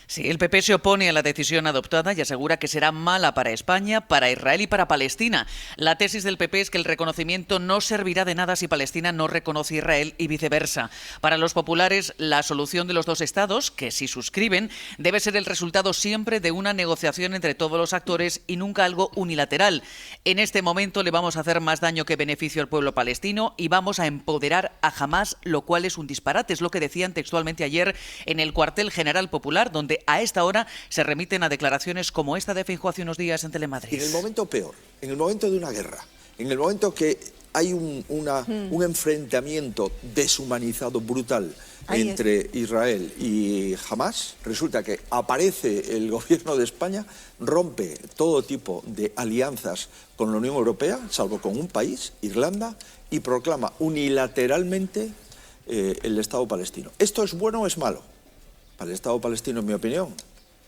Sí, el PP se opone a la decisión adoptada y asegura que será mala para España, para Israel y para Palestina. La tesis del PP es que el reconocimiento no servirá de nada si Palestina no reconoce a Israel y viceversa. Para los populares, la solución de los 2 estados, que sí suscriben, debe ser el resultado siempre de una negociación entre todos los actores y nunca algo unilateral. En este momento le vamos a hacer más daño que beneficio al pueblo palestino y vamos a empoderar a Hamás, lo cual es un disparate. Es lo que decían textualmente ayer en el cuartel general popular, donde a esta hora se remiten a declaraciones como esta de Feijóo hace unos días en Telemadrid. En el momento peor, en el momento de una guerra, en el momento que hay un enfrentamiento deshumanizado brutal entre Israel y Hamás, resulta que aparece el gobierno de España, rompe todo tipo de alianzas con la Unión Europea, salvo con un país, Irlanda, y proclama unilateralmente el Estado palestino. ¿Esto es bueno o es malo? Para el Estado palestino, en mi opinión,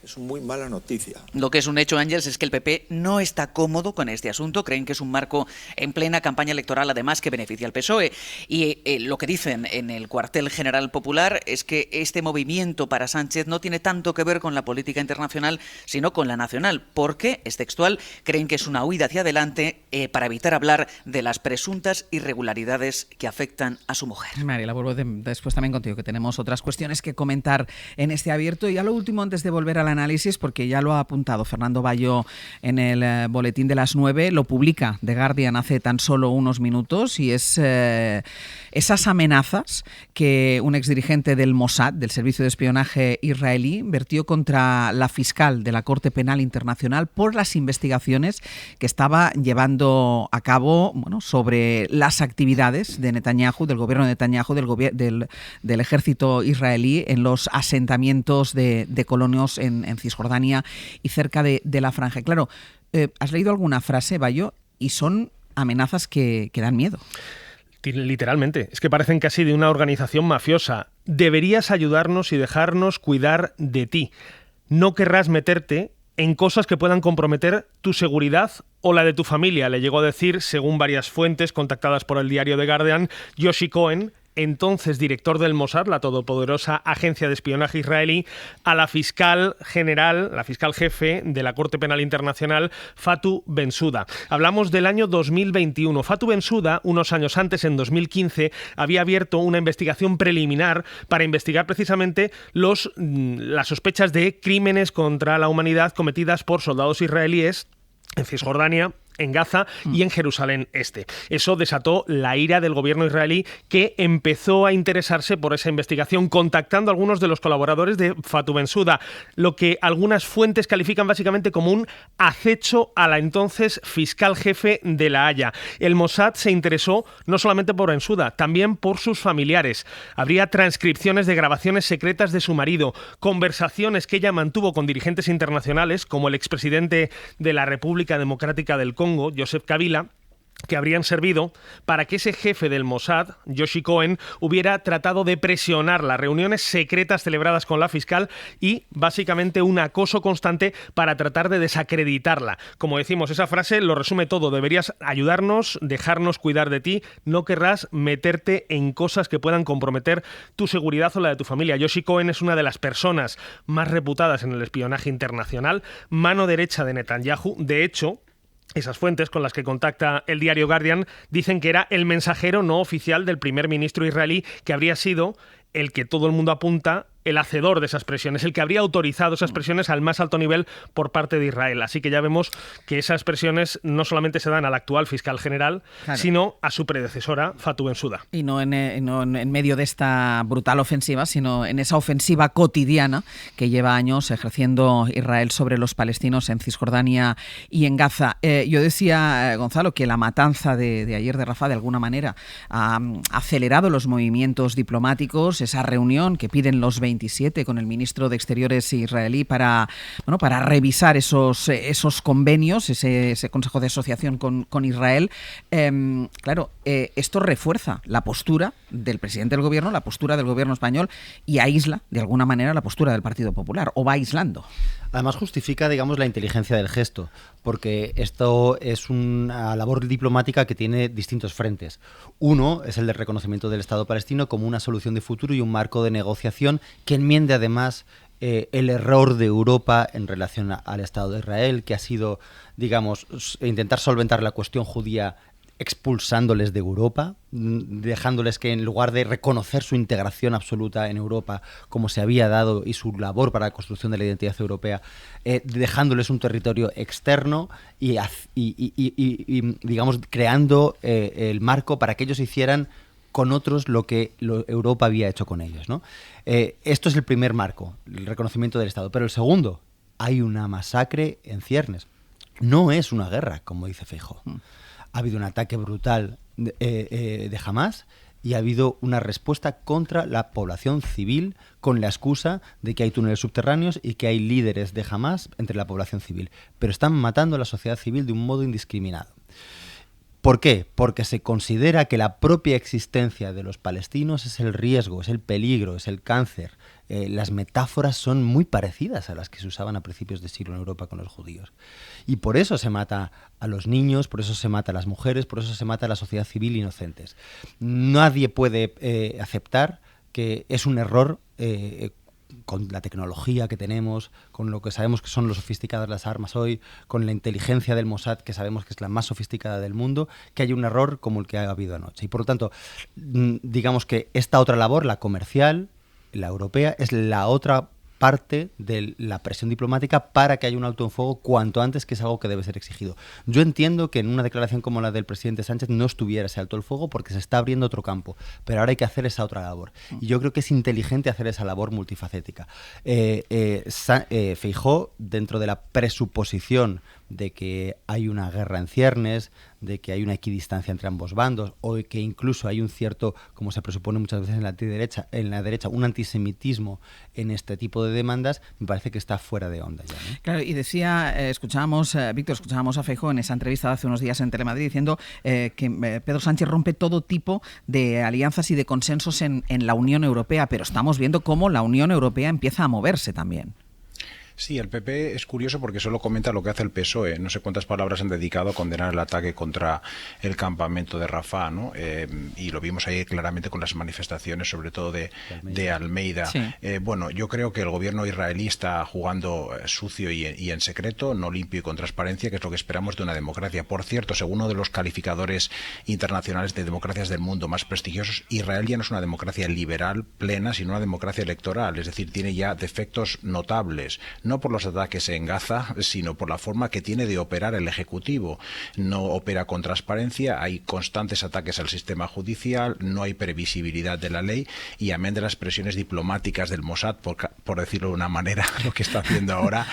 es muy mala noticia. Lo que es un hecho, Ángeles, es que el PP no está cómodo con este asunto. Creen que es un marco en plena campaña electoral, además, que beneficia al PSOE. Y lo que dicen en el cuartel general popular es que este movimiento para Sánchez no tiene tanto que ver con la política internacional, sino con la nacional. Porque, es textual, creen que es una huida hacia adelante para evitar hablar de las presuntas irregularidades que afectan a su mujer. María, la vuelvo después también contigo, que tenemos otras cuestiones que comentar en este abierto. Y a lo último, antes de volver al análisis, porque ya lo ha apuntado Fernando Bayo en el boletín de las 9, lo publica The Guardian hace tan solo unos minutos, y es esas amenazas que un exdirigente del Mossad, del servicio de espionaje israelí, vertió contra la fiscal de la Corte Penal Internacional por las investigaciones que estaba llevando a cabo, bueno, sobre las actividades de Netanyahu, del gobierno de Netanyahu, del ejército israelí en los asentamientos de colonos en Cisjordania y cerca de la Franja. Claro, ¿has leído alguna frase, Bayo? Y son amenazas que dan miedo. Literalmente, es que parecen casi de una organización mafiosa. Deberías ayudarnos y dejarnos cuidar de ti. No querrás meterte en cosas que puedan comprometer tu seguridad o la de tu familia, le llegó a decir, según varias fuentes contactadas por el diario The Guardian, Yoshi Cohen, entonces director del Mossad, la todopoderosa agencia de espionaje israelí, a la fiscal general, la fiscal jefe de la Corte Penal Internacional, Fatou Bensouda. Hablamos del año 2021. Fatou Bensouda, unos años antes, en 2015, había abierto una investigación preliminar para investigar precisamente las sospechas de crímenes contra la humanidad cometidas por soldados israelíes en Cisjordania, en Gaza y en Jerusalén Este. Eso desató la ira del gobierno israelí, que empezó a interesarse por esa investigación, contactando a algunos de los colaboradores de Fatou Bensouda, lo que algunas fuentes califican básicamente como un acecho a la entonces fiscal jefe de La Haya. El Mossad se interesó no solamente por Bensouda, también por sus familiares. Habría transcripciones de grabaciones secretas de su marido, conversaciones que ella mantuvo con dirigentes internacionales, como el expresidente de la República Democrática del Congo, Joseph Kabila, que habrían servido para que ese jefe del Mossad, Yoshi Cohen, hubiera tratado de presionar las reuniones secretas celebradas con la fiscal y básicamente un acoso constante para tratar de desacreditarla. Como decimos, esa frase lo resume todo: deberías ayudarnos, dejarnos cuidar de ti, no querrás meterte en cosas que puedan comprometer tu seguridad o la de tu familia. Yoshi Cohen es una de las personas más reputadas en el espionaje internacional, mano derecha de Netanyahu. De hecho, esas fuentes con las que contacta el diario Guardian dicen que era el mensajero no oficial del primer ministro israelí, que habría sido el que todo el mundo apunta el hacedor de esas presiones, el que habría autorizado esas presiones al más alto nivel por parte de Israel. Así que ya vemos que esas presiones no solamente se dan al actual fiscal general, claro, sino a su predecesora, Fatou Bensouda. Y no en medio de esta brutal ofensiva, sino en esa ofensiva cotidiana que lleva años ejerciendo Israel sobre los palestinos en Cisjordania y en Gaza. Yo decía, Gonzalo, que la matanza de ayer de Rafah de alguna manera ha acelerado los movimientos diplomáticos, esa reunión que piden los 27 con el ministro de Exteriores israelí para revisar esos convenios, ese consejo de asociación con Israel. Esto refuerza la postura del presidente del gobierno, la postura del gobierno español, y aísla de alguna manera la postura del Partido Popular, o va aislando. Además justifica, digamos, la inteligencia del gesto, porque esto es una labor diplomática que tiene distintos frentes. Uno es el del reconocimiento del Estado palestino como una solución de futuro y un marco de negociación que enmiende además el error de Europa en relación al Estado de Israel, que ha sido, digamos, intentar solventar la cuestión judía expulsándoles de Europa, dejándoles que en lugar de reconocer su integración absoluta en Europa como se había dado y su labor para la construcción de la identidad europea, dejándoles un territorio externo y digamos, creando el marco para que ellos hicieran con otros lo que Europa había hecho con ellos, ¿no? Esto es el primer marco, el reconocimiento del Estado. Pero el segundo, hay una masacre en ciernes. No es una guerra, como dice Feijóo. Ha habido un ataque brutal de Hamás y ha habido una respuesta contra la población civil con la excusa de que hay túneles subterráneos y que hay líderes de Hamás entre la población civil. Pero están matando a la sociedad civil de un modo indiscriminado. ¿Por qué? Porque se considera que la propia existencia de los palestinos es el riesgo, es el peligro, es el cáncer. Las metáforas son muy parecidas a las que se usaban a principios de siglo en Europa con los judíos. Y por eso se mata a los niños, por eso se mata a las mujeres, por eso se mata a la sociedad civil inocentes. Nadie puede aceptar que es un error con la tecnología que tenemos, con lo que sabemos que son lo sofisticadas las armas hoy, con la inteligencia del Mossad, que sabemos que es la más sofisticada del mundo, que haya un error como el que ha habido anoche. Y por lo tanto, digamos que esta otra labor, la comercial, la europea, es la otra parte de la presión diplomática para que haya un alto en fuego cuanto antes, que es algo que debe ser exigido. Yo entiendo que en una declaración como la del presidente Sánchez no estuviera ese alto el fuego porque se está abriendo otro campo, pero ahora hay que hacer esa otra labor. Y yo creo que es inteligente hacer esa labor multifacética. Feijóo, dentro de la presuposición de que hay una guerra en ciernes, de que hay una equidistancia entre ambos bandos, o que incluso hay un cierto, como se presupone muchas veces en la derecha, un antisemitismo en este tipo de demandas, me parece que está fuera de onda ya, ¿no? Claro, y decía, escuchábamos a Feijóo en esa entrevista de hace unos días en Telemadrid diciendo que Pedro Sánchez rompe todo tipo de alianzas y de consensos en la Unión Europea, pero estamos viendo cómo la Unión Europea empieza a moverse también. Sí, el PP es curioso porque solo comenta lo que hace el PSOE. No sé cuántas palabras han dedicado a condenar el ataque contra el campamento de Rafah, ¿no? Y lo vimos ahí claramente con las manifestaciones, sobre todo de Almeida. Sí. Bueno, yo creo que el gobierno israelí está jugando sucio y en secreto, no limpio y con transparencia, que es lo que esperamos de una democracia. Por cierto, según uno de los calificadores internacionales de democracias del mundo más prestigiosos, Israel ya no es una democracia liberal plena, sino una democracia electoral. Es decir, tiene ya defectos notables. No por los ataques en Gaza, sino por la forma que tiene de operar el Ejecutivo. No opera con transparencia, hay constantes ataques al sistema judicial, no hay previsibilidad de la ley y amén de las presiones diplomáticas del Mossad, por decirlo de una manera, lo que está haciendo ahora,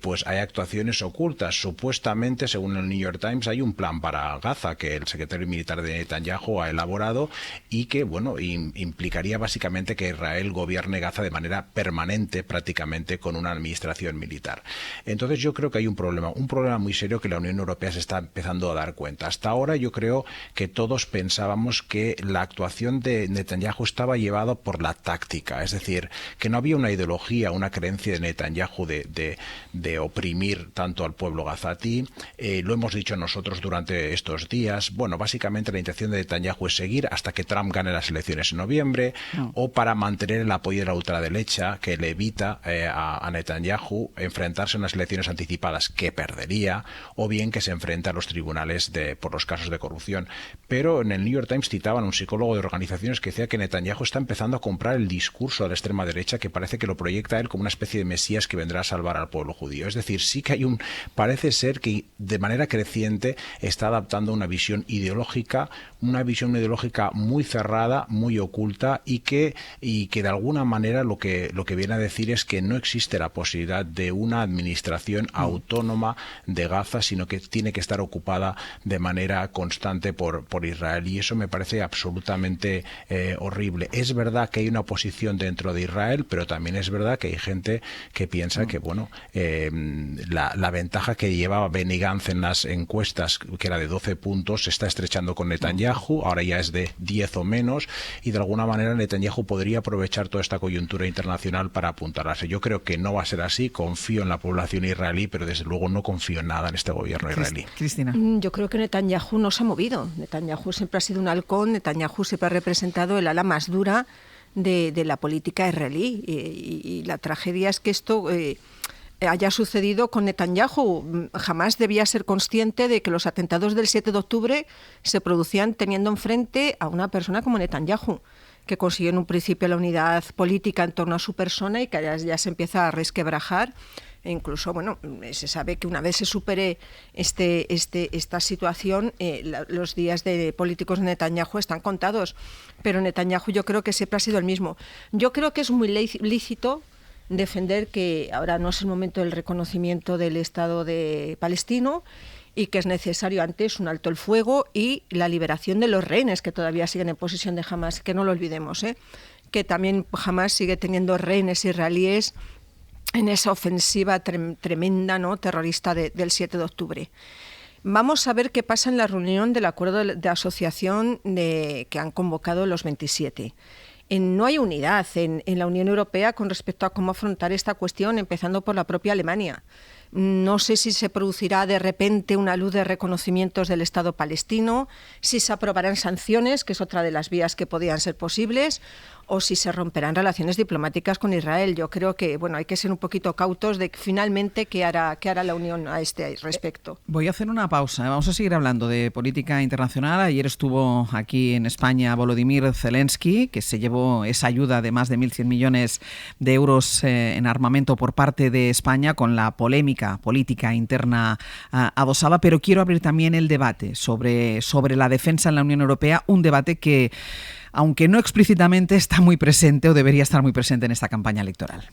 pues hay actuaciones ocultas. Supuestamente, según el New York Times, hay un plan para Gaza que el secretario militar de Netanyahu ha elaborado y que, bueno, implicaría básicamente que Israel gobierne Gaza de manera permanente, prácticamente con una administración militar. Entonces yo creo que hay un problema muy serio que la Unión Europea se está empezando a dar cuenta. Hasta ahora yo creo que todos pensábamos que la actuación de Netanyahu estaba llevada por la táctica, es decir, que no había una ideología, una creencia de Netanyahu de oprimir tanto al pueblo gazatí. Lo hemos dicho nosotros durante estos días. Bueno, básicamente la intención de Netanyahu es seguir hasta que Trump gane las elecciones en noviembre o para mantener el apoyo de la ultraderecha que le evita a Netanyahu enfrentarse a unas elecciones anticipadas que perdería, o bien que se enfrenta a los tribunales por los casos de corrupción. Pero en el New York Times citaban a un psicólogo de organizaciones que decía que Netanyahu está empezando a comprar el discurso de la extrema derecha, que parece que lo proyecta a él como una especie de mesías que vendrá a salvar al pueblo judío. Es decir, sí que parece ser que de manera creciente está adaptando una visión ideológica muy cerrada, muy oculta y que de alguna manera lo que viene a decir es que no existe la posibilidad de una administración autónoma de Gaza, sino que tiene que estar ocupada de manera constante por Israel, y eso me parece absolutamente horrible. Es verdad que hay una oposición dentro de Israel, pero también es verdad que hay gente que piensa que la ventaja que llevaba Benny Gantz en las encuestas, que era de 12 puntos, se está estrechando con Netanyahu, ahora ya es de 10 o menos, y de alguna manera Netanyahu podría aprovechar toda esta coyuntura internacional para apuntalarse. Yo creo que no va a ser así, confío en la población israelí, pero desde luego no confío en nada en este gobierno israelí. Cristina. Yo creo que Netanyahu no se ha movido. Netanyahu siempre ha sido un halcón, Netanyahu siempre ha representado el ala más dura de la política israelí. Y la tragedia es que esto haya sucedido con Netanyahu. Jamás debía ser consciente de que los atentados del 7 de octubre se producían teniendo enfrente a una persona como Netanyahu, que consiguió en un principio la unidad política en torno a su persona y que ya se empieza a resquebrajar. E incluso, se sabe que una vez se supere esta situación, los días de políticos de Netanyahu están contados. Pero Netanyahu yo creo que siempre ha sido el mismo. Yo creo que es muy lícito defender que ahora no es el momento del reconocimiento del Estado de palestino y que es necesario antes un alto el fuego y la liberación de los rehenes que todavía siguen en posesión de Hamás, que no lo olvidemos, que también Hamás sigue teniendo rehenes israelíes en esa ofensiva tremenda, ¿no?, terrorista del 7 de octubre. Vamos a ver qué pasa en la reunión del acuerdo de asociación que han convocado los 27. No hay unidad en la Unión Europea con respecto a cómo afrontar esta cuestión, empezando por la propia Alemania. No sé si se producirá de repente una luz de reconocimientos del Estado palestino, si se aprobarán sanciones, que es otra de las vías que podían ser posibles, o si se romperán relaciones diplomáticas con Israel. Yo creo que hay que ser un poquito cautos de finalmente qué hará la Unión a este respecto. Voy a hacer una pausa. Vamos a seguir hablando de política internacional. Ayer estuvo aquí en España Volodymyr Zelensky, que se llevó esa ayuda de más de 1.100 millones de euros en armamento por parte de España, con la polémica política interna adosada. Pero quiero abrir también el debate sobre la defensa en la Unión Europea, un debate que, aunque no explícitamente, está muy presente o debería estar muy presente en esta campaña electoral.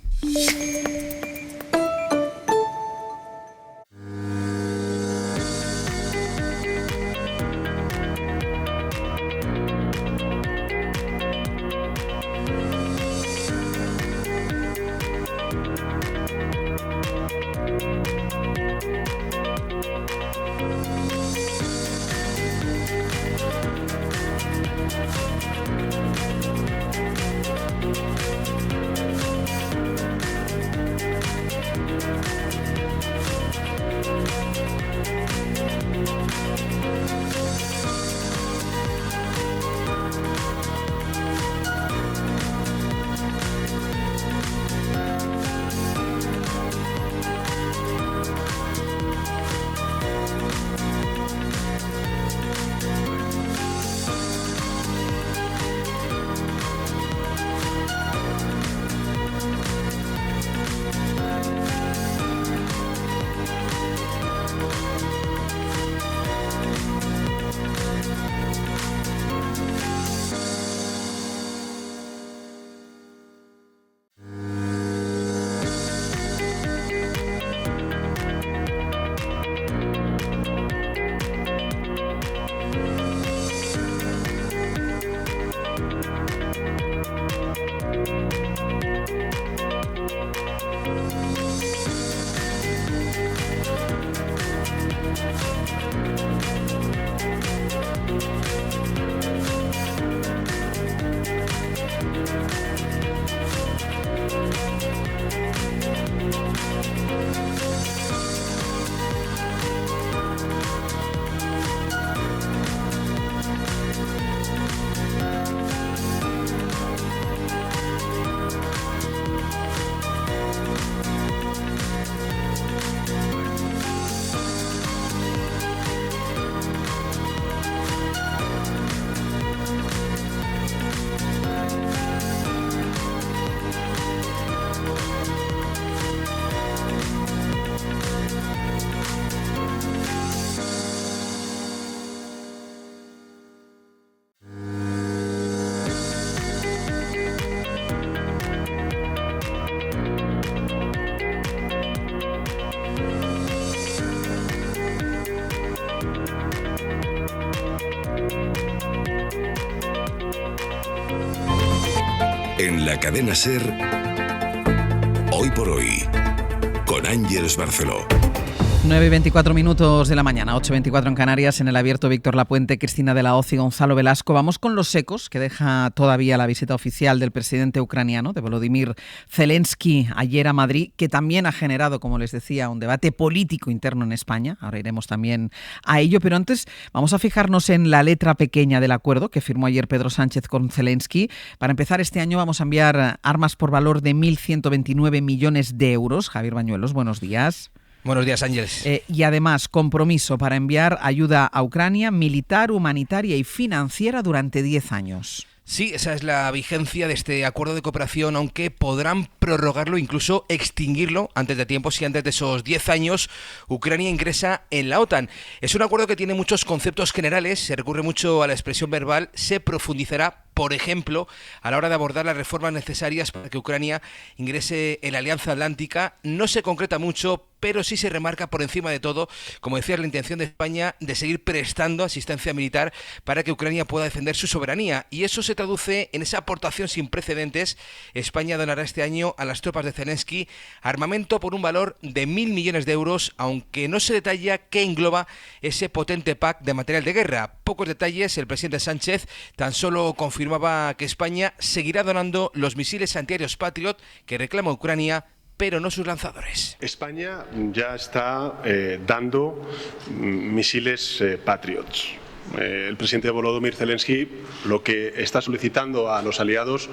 En la cadena SER, Hoy por Hoy, con Ángeles Barceló. 9:24 de la mañana, 8:24 en Canarias, en el Abierto Víctor Lapuente, Cristina de la Hoz y Gonzalo Velasco. Vamos con los ecos que deja todavía la visita oficial del presidente ucraniano, de Volodymyr Zelensky, ayer a Madrid, que también ha generado, como les decía, un debate político interno en España. Ahora iremos también a ello, pero antes vamos a fijarnos en la letra pequeña del acuerdo que firmó ayer Pedro Sánchez con Zelensky. Para empezar, este año vamos a enviar armas por valor de 1.129 millones de euros. Javier Bañuelos, buenos días. Buenos días, Ángeles. Y además, compromiso para enviar ayuda a Ucrania militar, humanitaria y financiera durante 10 años. Sí, esa es la vigencia de este acuerdo de cooperación, aunque podrán prorrogarlo, incluso extinguirlo antes de tiempo, si antes de esos 10 años Ucrania ingresa en la OTAN. Es un acuerdo que tiene muchos conceptos generales, se recurre mucho a la expresión verbal, se profundizará, por ejemplo, a la hora de abordar las reformas necesarias para que Ucrania ingrese en la Alianza Atlántica. No se concreta mucho, pero sí se remarca por encima de todo, como decía, la intención de España de seguir prestando asistencia militar para que Ucrania pueda defender su soberanía. Y eso se traduce en esa aportación sin precedentes. España donará este año a las tropas de Zelensky armamento por un valor de 1.000 millones de euros, aunque no se detalla qué engloba ese potente pack de material de guerra. Pocos detalles. El presidente Sánchez tan solo confirmaba que España seguirá donando los misiles antiaéreos Patriot que reclama Ucrania, pero no sus lanzadores. España ya está dando misiles Patriots. El presidente Volodymyr Zelensky lo que está solicitando a los aliados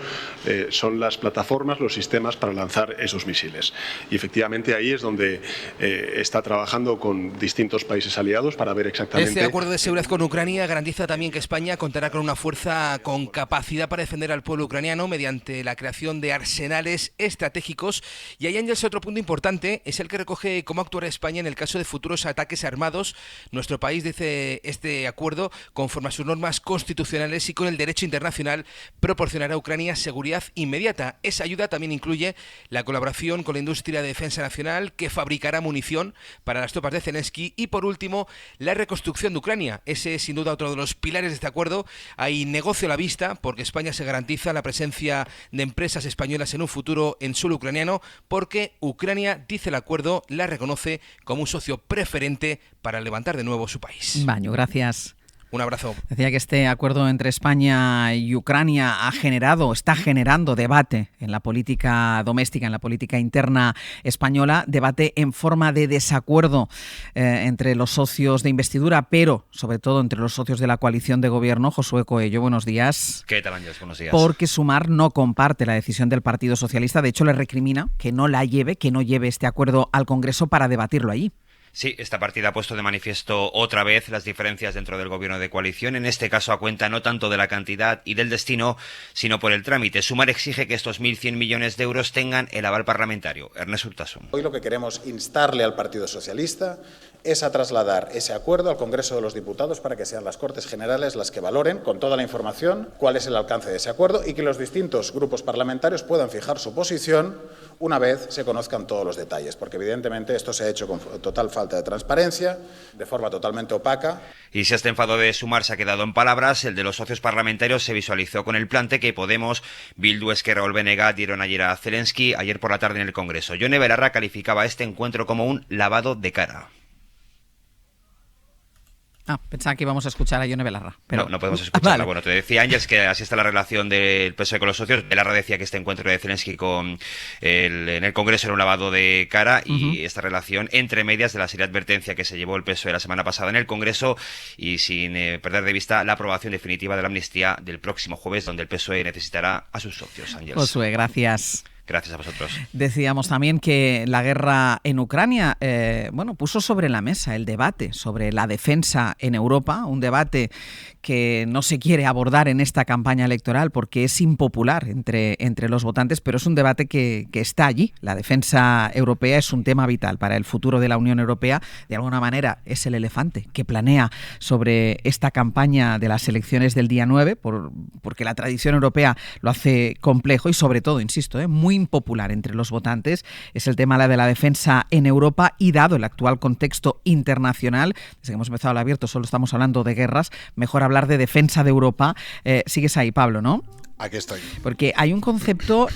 son las plataformas, los sistemas para lanzar esos misiles. Y efectivamente ahí es donde está trabajando con distintos países aliados para ver exactamente... Este acuerdo de seguridad con Ucrania garantiza también que España contará con una fuerza con capacidad para defender al pueblo ucraniano mediante la creación de arsenales estratégicos. Y ahí, Ángels, otro punto importante es el que recoge cómo actuará España en el caso de futuros ataques armados. Nuestro país, dice este acuerdo, conforme a sus normas constitucionales y con el derecho internacional, proporcionará a Ucrania seguridad inmediata. Esa ayuda también incluye la colaboración con la industria de defensa nacional, que fabricará munición para las tropas de Zelensky, y por último, la reconstrucción de Ucrania. Ese es sin duda otro de los pilares de este acuerdo. Hay negocio a la vista porque España se garantiza la presencia de empresas españolas en un futuro en suelo ucraniano, porque Ucrania, dice el acuerdo, la reconoce como un socio preferente para levantar de nuevo su país. Baño, gracias. Un abrazo. Decía que este acuerdo entre España y Ucrania está generando debate en la política doméstica, en la política interna española, debate en forma de desacuerdo entre los socios de investidura, pero sobre todo entre los socios de la coalición de gobierno. Josué Coello, buenos días. ¿Qué tal, Ángels? Buenos días. Porque Sumar no comparte la decisión del Partido Socialista, de hecho le recrimina que no lleve este acuerdo al Congreso para debatirlo allí. Sí, esta partida ha puesto de manifiesto otra vez las diferencias dentro del gobierno de coalición, en este caso a cuenta no tanto de la cantidad y del destino, sino por el trámite. Sumar exige que estos 1.100 millones de euros tengan el aval parlamentario. Ernest Urtasun. Hoy lo que queremos instarle al Partido Socialista es a trasladar ese acuerdo al Congreso de los Diputados para que sean las Cortes Generales las que valoren con toda la información cuál es el alcance de ese acuerdo y que los distintos grupos parlamentarios puedan fijar su posición una vez se conozcan todos los detalles, porque evidentemente esto se ha hecho con total falta de transparencia, de forma totalmente opaca. Y si este enfado de Sumar se ha quedado en palabras, el de los socios parlamentarios se visualizó con el plante que Podemos, Bildu, Esquerra o BNG dieron ayer a Zelensky ayer por la tarde en el Congreso. Yone Belarra calificaba este encuentro como un lavado de cara. Pensaba que íbamos a escuchar a Yone Belarra. Pero... No podemos escucharla. Vale. Bueno, te decía, Ángels, que así está la relación del PSOE con los socios. Belarra decía que este encuentro de Zelensky en el Congreso era un lavado de cara y esta relación entre medias de la seria advertencia que se llevó el PSOE la semana pasada en el Congreso y sin perder de vista la aprobación definitiva de la amnistía del próximo jueves, donde el PSOE necesitará a sus socios. Ángels. Josué, gracias. Gracias a vosotros. Decíamos también que la guerra en Ucrania puso sobre la mesa el debate sobre la defensa en Europa, un debate que no se quiere abordar en esta campaña electoral porque es impopular entre los votantes, pero es un debate que está allí. La defensa europea es un tema vital para el futuro de la Unión Europea. De alguna manera es el elefante que planea sobre esta campaña de las elecciones del día 9, porque la tradición europea lo hace complejo y sobre todo, insisto, muy impopular entre los votantes. Es el tema de la defensa en Europa y dado el actual contexto internacional, desde que hemos empezado el abierto solo estamos hablando de guerras, mejor hablar de defensa de Europa. Sigues ahí, Pablo, ¿no? Aquí estoy. Porque hay un concepto,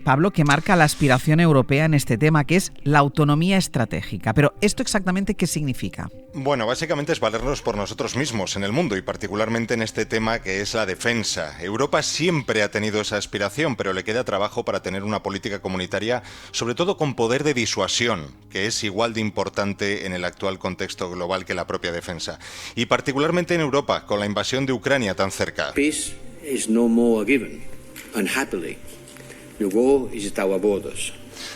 Pablo, que marca la aspiración europea en este tema, que es la autonomía estratégica. Pero ¿esto exactamente qué significa? Bueno, básicamente es valernos por nosotros mismos en el mundo y particularmente en este tema que es la defensa. Europa siempre ha tenido esa aspiración, pero le queda trabajo para tener una política comunitaria, sobre todo con poder de disuasión, que es igual de importante en el actual contexto global que la propia defensa. Y particularmente en Europa, con la invasión de Ucrania tan cerca. Peace is no more a given, and happily, the war is at our borders.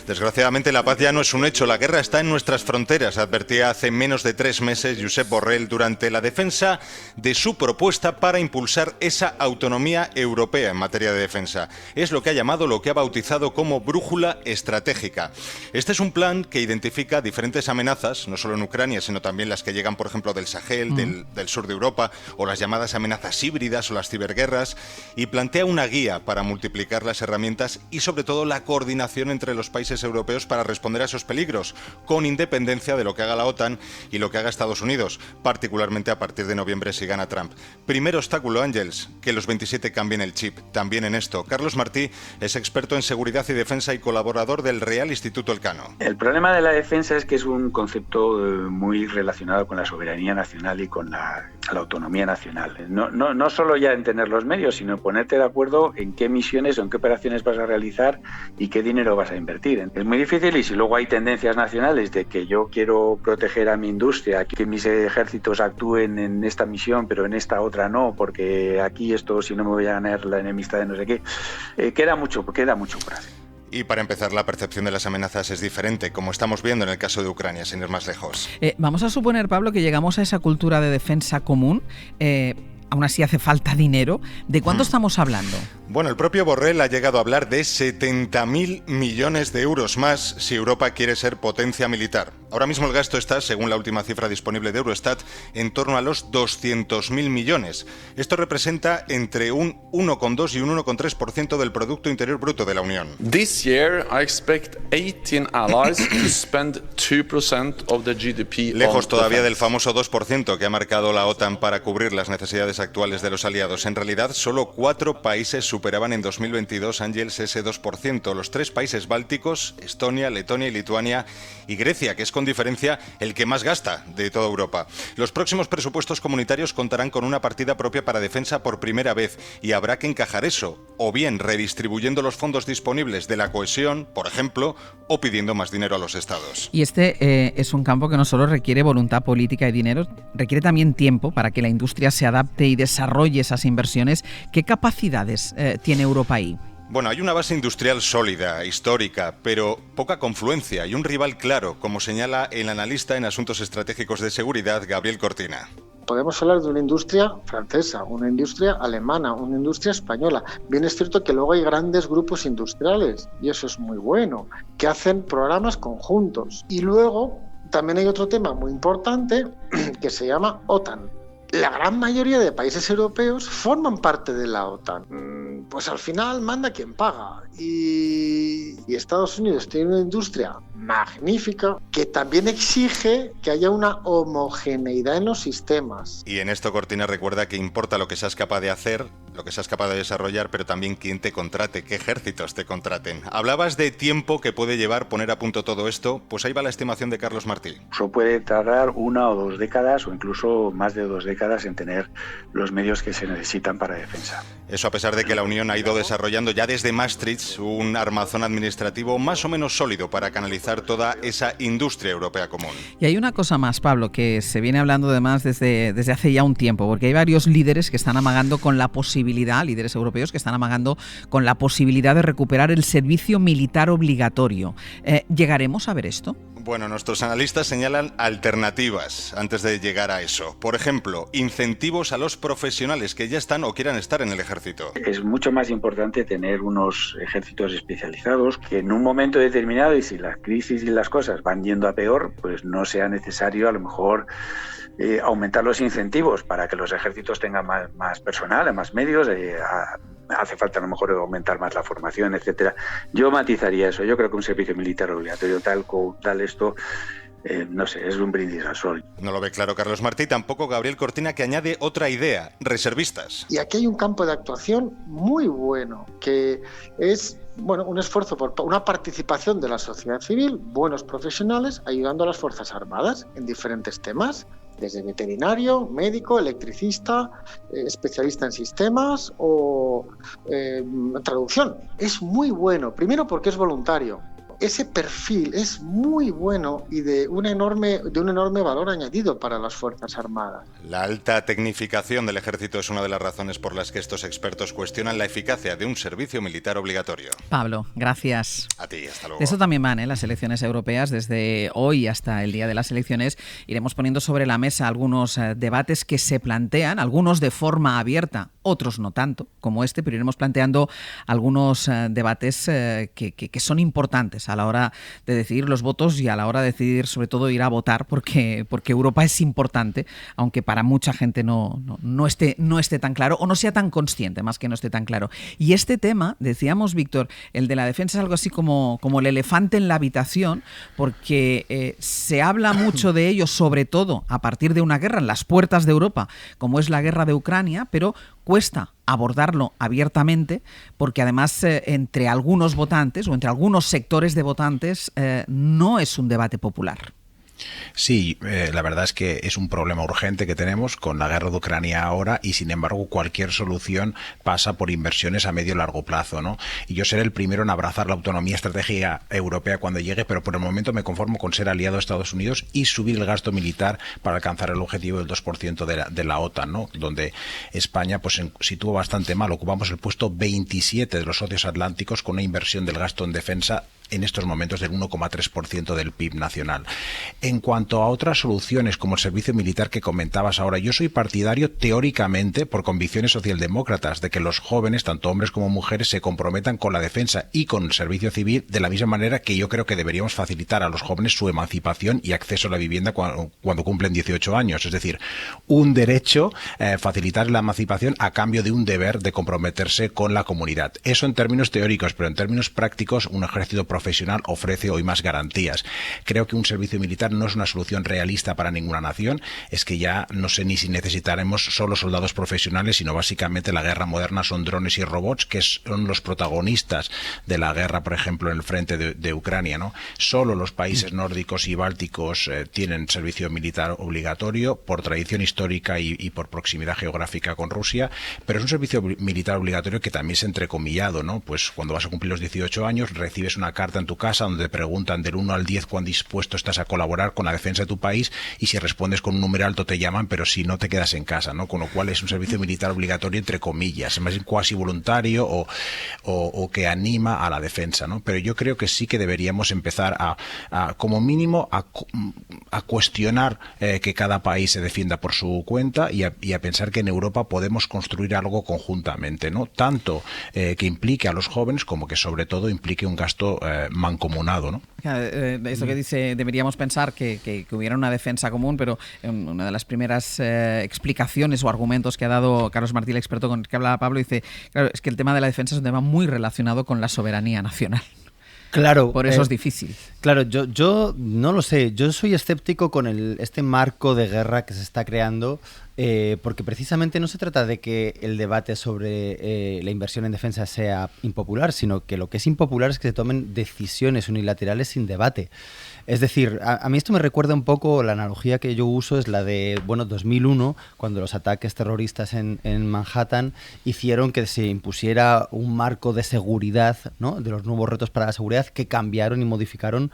Desgraciadamente la paz ya no es un hecho, la guerra está en nuestras fronteras, advertía hace menos de 3 meses Josep Borrell durante la defensa de su propuesta para impulsar esa autonomía europea en materia de defensa. Es lo que ha llamado, lo que ha bautizado como brújula estratégica. Este es un plan que identifica diferentes amenazas, no solo en Ucrania, sino también las que llegan, por ejemplo, del Sahel, del sur de Europa, o las llamadas amenazas híbridas o las ciberguerras, y plantea una guía para multiplicar las herramientas y sobre todo la coordinación entre los países europeos para responder a esos peligros, con independencia de lo que haga la OTAN y lo que haga Estados Unidos, particularmente a partir de noviembre si gana Trump. Primer obstáculo, Ángels, que los 27 cambien el chip, también en esto. Carlos Martí es experto en seguridad y defensa y colaborador del Real Instituto Elcano. El problema de la defensa es que es un concepto muy relacionado con la soberanía nacional y con la autonomía nacional. No solo ya en tener los medios, sino en ponerte de acuerdo en qué misiones o en qué operaciones vas a realizar y qué dinero vas a invertir. invertir. Es muy difícil, y si luego hay tendencias nacionales de que yo quiero proteger a mi industria, que mis ejércitos actúen en esta misión pero en esta otra no, porque aquí esto, si no me voy a ganar la enemistad de no sé qué, queda mucho por hacer. Y para empezar, la percepción de las amenazas es diferente, como estamos viendo en el caso de Ucrania, sin ir más lejos. Vamos a suponer, Pablo, que llegamos a esa cultura de defensa común. Aún así hace falta dinero. ¿De cuánto estamos hablando? Bueno, el propio Borrell ha llegado a hablar de 70.000 millones de euros más si Europa quiere ser potencia militar. Ahora mismo el gasto está, según la última cifra disponible de Eurostat, en torno a los 200.000 millones. Esto representa entre un 1,2 y un 1,3% del Producto Interior Bruto de la Unión. This year I expect 18 allies to spend 2% of the GDP. Lejos todavía del famoso 2% que ha marcado la OTAN para cubrir las necesidades actuales de los aliados. En realidad, solo 4 países superaban en 2022, Ángels, ese 2%. Los 3 países bálticos, Estonia, Letonia y Lituania, y Grecia, que es con diferencia el que más gasta de toda Europa. Los próximos presupuestos comunitarios contarán con una partida propia para defensa por primera vez, y habrá que encajar eso, o bien redistribuyendo los fondos disponibles de la cohesión, por ejemplo, o pidiendo más dinero a los estados. Y este es un campo que no solo requiere voluntad política y dinero, requiere también tiempo para que la industria se adapte y desarrolle esas inversiones. ¿Qué capacidades tiene Europa ahí? Bueno, hay una base industrial sólida, histórica, pero poca confluencia y un rival claro, como señala el analista en asuntos estratégicos de seguridad, Gabriel Cortina. Podemos hablar de una industria francesa, una industria alemana, una industria española. Bien es cierto que luego hay grandes grupos industriales, y eso es muy bueno, que hacen programas conjuntos. Y luego también hay otro tema muy importante que se llama OTAN. La gran mayoría de países europeos forman parte de la OTAN. Pues al final manda quien paga. Y Estados Unidos tiene una industria magnífica que también exige que haya una homogeneidad en los sistemas. Y en esto Cortina recuerda que importa lo que seas capaz de hacer, lo que seas capaz de desarrollar, pero también quién te contrate, qué ejércitos te contraten. Hablabas de tiempo que puede llevar poner a punto todo esto, pues ahí va la estimación de Carlos Martí. Eso puede tardar 1 o 2 décadas o incluso más de 2 décadas en tener los medios que se necesitan para defensa. Eso a pesar de que la Unión ha ido desarrollando ya desde Maastricht un armazón administrativo más o menos sólido para canalizar toda esa industria europea común. Y hay una cosa más, Pablo, que se viene hablando además desde hace ya un tiempo, porque hay varios líderes que están amagando con la posibilidad, líderes europeos que están amagando con la posibilidad de recuperar el servicio militar obligatorio. ¿Llegaremos a ver esto? Bueno, nuestros analistas señalan alternativas antes de llegar a eso. Por ejemplo, incentivos a los profesionales que ya están o quieran estar en el ejército. Es mucho más importante tener unos ejércitos especializados que en un momento determinado, y si la crisis y las cosas van yendo a peor, pues no sea necesario a lo mejor aumentar los incentivos para que los ejércitos tengan más personal, más medios. Hace falta a lo mejor aumentar más la formación, etcétera. Yo matizaría eso. Yo creo que un servicio militar obligatorio tal esto, no sé, es un brindis al sol. No lo ve claro Carlos Martí, tampoco Gabriel Cortina, que añade otra idea: reservistas. Y aquí hay un campo de actuación muy bueno, que es un esfuerzo por una participación de la sociedad civil, buenos profesionales, ayudando a las Fuerzas Armadas en diferentes temas, desde veterinario, médico, electricista, especialista en sistemas o traducción. Es muy bueno, primero porque es voluntario. Ese perfil es muy bueno y de un enorme valor añadido para las Fuerzas Armadas. La alta tecnificación del ejército es una de las razones por las que estos expertos cuestionan la eficacia de un servicio militar obligatorio. Pablo, gracias. A ti, hasta luego. De eso también van las elecciones europeas. Desde hoy hasta el día de las elecciones iremos poniendo sobre la mesa algunos debates que se plantean, algunos de forma abierta, otros no tanto, como este, pero iremos planteando algunos debates que son importantes a la hora de decidir los votos y a la hora de decidir sobre todo ir a votar, porque Europa es importante, aunque para mucha gente no esté tan claro o no sea tan consciente, más que no esté tan claro. Y este tema, decíamos, Víctor, el de la defensa es algo así como el elefante en la habitación, porque se habla mucho de ello, sobre todo a partir de una guerra en las puertas de Europa, como es la guerra de Ucrania, pero cuesta abordarlo abiertamente porque además entre algunos votantes o entre algunos sectores de votantes no es un debate popular. Sí, la verdad es que es un problema urgente que tenemos con la guerra de Ucrania ahora y sin embargo cualquier solución pasa por inversiones a medio y largo plazo, ¿no? Y yo seré el primero en abrazar la autonomía estratégica europea cuando llegue, pero por el momento me conformo con ser aliado de Estados Unidos y subir el gasto militar para alcanzar el objetivo del 2% de la OTAN, ¿no? Donde España pues se sitúa bastante mal, ocupamos el puesto 27 de los socios atlánticos con una inversión del gasto en defensa en estos momentos del 1,3% del PIB nacional. En cuanto a otras soluciones como el servicio militar que comentabas ahora, yo soy partidario teóricamente, por convicciones socialdemócratas, de que los jóvenes, tanto hombres como mujeres, se comprometan con la defensa y con el servicio civil de la misma manera que yo creo que deberíamos facilitar a los jóvenes su emancipación y acceso a la vivienda cuando cumplen 18 años. Es decir, un derecho, facilitar la emancipación a cambio de un deber de comprometerse con la comunidad. Eso en términos teóricos, pero en términos prácticos, un ejército profesional ofrece hoy más garantías. Creo que un servicio militar no es una solución realista para ninguna nación. Es que ya no sé ni si necesitaremos solo soldados profesionales, sino básicamente la guerra moderna son drones y robots, que son los protagonistas de la guerra, por ejemplo, en el frente de Ucrania, ¿no? Solo los países nórdicos y bálticos tienen servicio militar obligatorio por tradición histórica y por proximidad geográfica con Rusia, pero es un servicio militar obligatorio que también es entrecomillado, ¿no? Pues cuando vas a cumplir los 18 años recibes una carta en tu casa donde te preguntan del 1 al 10 cuán dispuesto estás a colaborar con la defensa de tu país, y si respondes con un número alto te llaman, pero si no te quedas en casa, ¿no? Con lo cual es un servicio militar obligatorio entre comillas, más cuasi voluntario o que anima a la defensa, ¿no? Pero yo creo que sí que deberíamos empezar a como mínimo a cuestionar que cada país se defienda por su cuenta y a pensar que en Europa podemos construir algo conjuntamente, ¿no? Tanto que implique a los jóvenes como que sobre todo implique un gasto mancomunado, ¿no? Esto que dice, deberíamos pensar que hubiera una defensa común, pero una de las primeras explicaciones o argumentos que ha dado Carlos Martí, el experto con el que hablaba Pablo, dice, claro, es que el tema de la defensa es un tema muy relacionado con la soberanía nacional. Claro. Por eso es difícil. Claro, yo no lo sé. Yo soy escéptico con este marco de guerra que se está creando, porque precisamente no se trata de que el debate sobre la inversión en defensa sea impopular, sino que lo que es impopular es que se tomen decisiones unilaterales sin debate. Es decir, a mí esto me recuerda un poco, la analogía que yo uso es la de, 2001, cuando los ataques terroristas en Manhattan hicieron que se impusiera un marco de seguridad, ¿no?, de los nuevos retos para la seguridad, que cambiaron y modificaron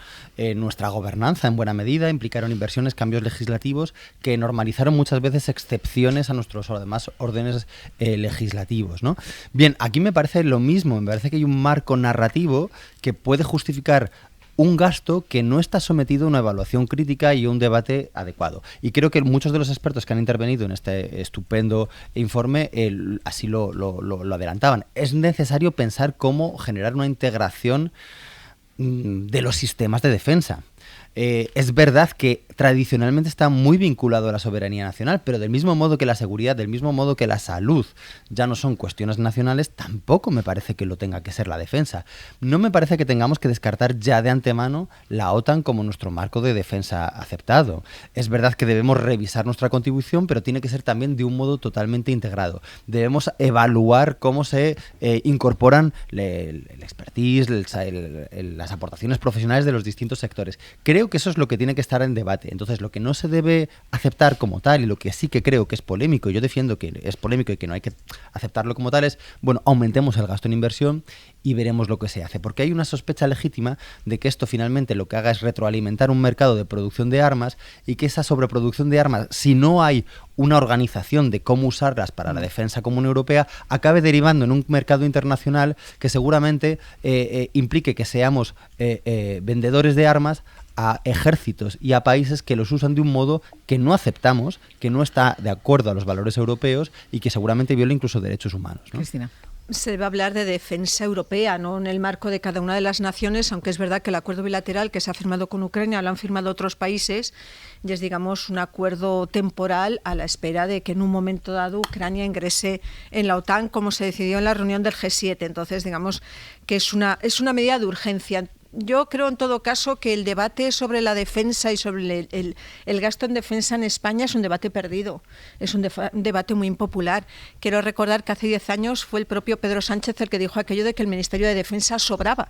nuestra gobernanza en buena medida, implicaron inversiones, cambios legislativos que normalizaron muchas veces excepciones a nuestros demás órdenes legislativos, ¿no? Bien, aquí me parece lo mismo, me parece que hay un marco narrativo que puede justificar un gasto que no está sometido a una evaluación crítica y a un debate adecuado. Y creo que muchos de los expertos que han intervenido en este estupendo informe así lo adelantaban. Es necesario pensar cómo generar una integración de los sistemas de defensa. Es verdad que tradicionalmente está muy vinculado a la soberanía nacional, pero del mismo modo que la seguridad, del mismo modo que la salud ya no son cuestiones nacionales, tampoco me parece que lo tenga que ser la defensa. No me parece que tengamos que descartar ya de antemano la OTAN como nuestro marco de defensa aceptado. Es verdad que debemos revisar nuestra contribución, pero tiene que ser también de un modo totalmente integrado. Debemos evaluar cómo se incorporan el expertise, las aportaciones profesionales de los distintos sectores. Creo que eso es lo que tiene que estar en debate. Entonces, lo que no se debe aceptar como tal, y lo que sí que creo que es polémico, yo defiendo que es polémico y que no hay que aceptarlo como tal, es, aumentemos el gasto en inversión y veremos lo que se hace. Porque hay una sospecha legítima de que esto finalmente lo que haga es retroalimentar un mercado de producción de armas, y que esa sobreproducción de armas, si no hay una organización de cómo usarlas para la defensa común europea, acabe derivando en un mercado internacional que seguramente implique que seamos vendedores de armas a ejércitos y a países que los usan de un modo que no aceptamos, que no está de acuerdo a los valores europeos y que seguramente viola incluso derechos humanos, ¿no? Cristina. Se debe hablar de defensa europea, no en el marco de cada una de las naciones, aunque es verdad que el acuerdo bilateral que se ha firmado con Ucrania lo han firmado otros países y es, digamos, un acuerdo temporal a la espera de que en un momento dado Ucrania ingrese en la OTAN, como se decidió en la reunión del G7. Entonces, digamos que es una medida de urgencia. Yo creo, en todo caso, que el debate sobre la defensa y sobre el gasto en defensa en España es un debate perdido, es un debate muy impopular. Quiero recordar que hace 10 años fue el propio Pedro Sánchez el que dijo aquello de que el Ministerio de Defensa sobraba.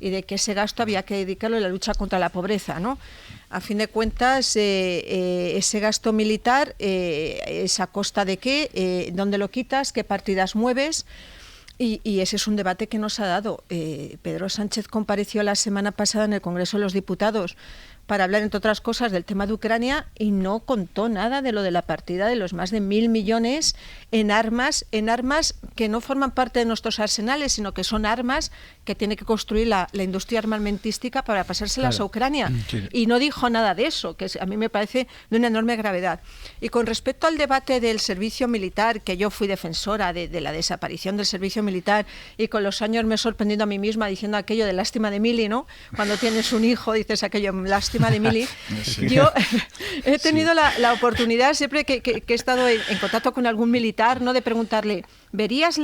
y de que ese gasto había que dedicarlo a la lucha contra la pobreza, ¿no? A fin de cuentas, ese gasto militar es a costa de qué, dónde lo quitas, qué partidas mueves. Y ese es un debate que nos ha dado. Pedro Sánchez compareció la semana pasada en el Congreso de los Diputados para hablar, entre otras cosas, del tema de Ucrania y no contó nada de lo de la partida de los más de 1.000 millones en armas que no forman parte de nuestros arsenales, sino que son armas que tiene que construir la industria armamentística para pasárselas a Ucrania. Sí. Y no dijo nada de eso, que a mí me parece de una enorme gravedad. Y con respecto al debate del servicio militar, que yo fui defensora de la desaparición del servicio militar, y con los años me he sorprendido a mí misma diciendo aquello de lástima de Mili, ¿no? Cuando tienes un hijo dices aquello, lástima de Mili. Sí. Yo he tenido la oportunidad, siempre que he estado en contacto con algún militar, ¿no?, de preguntarle, ¿verías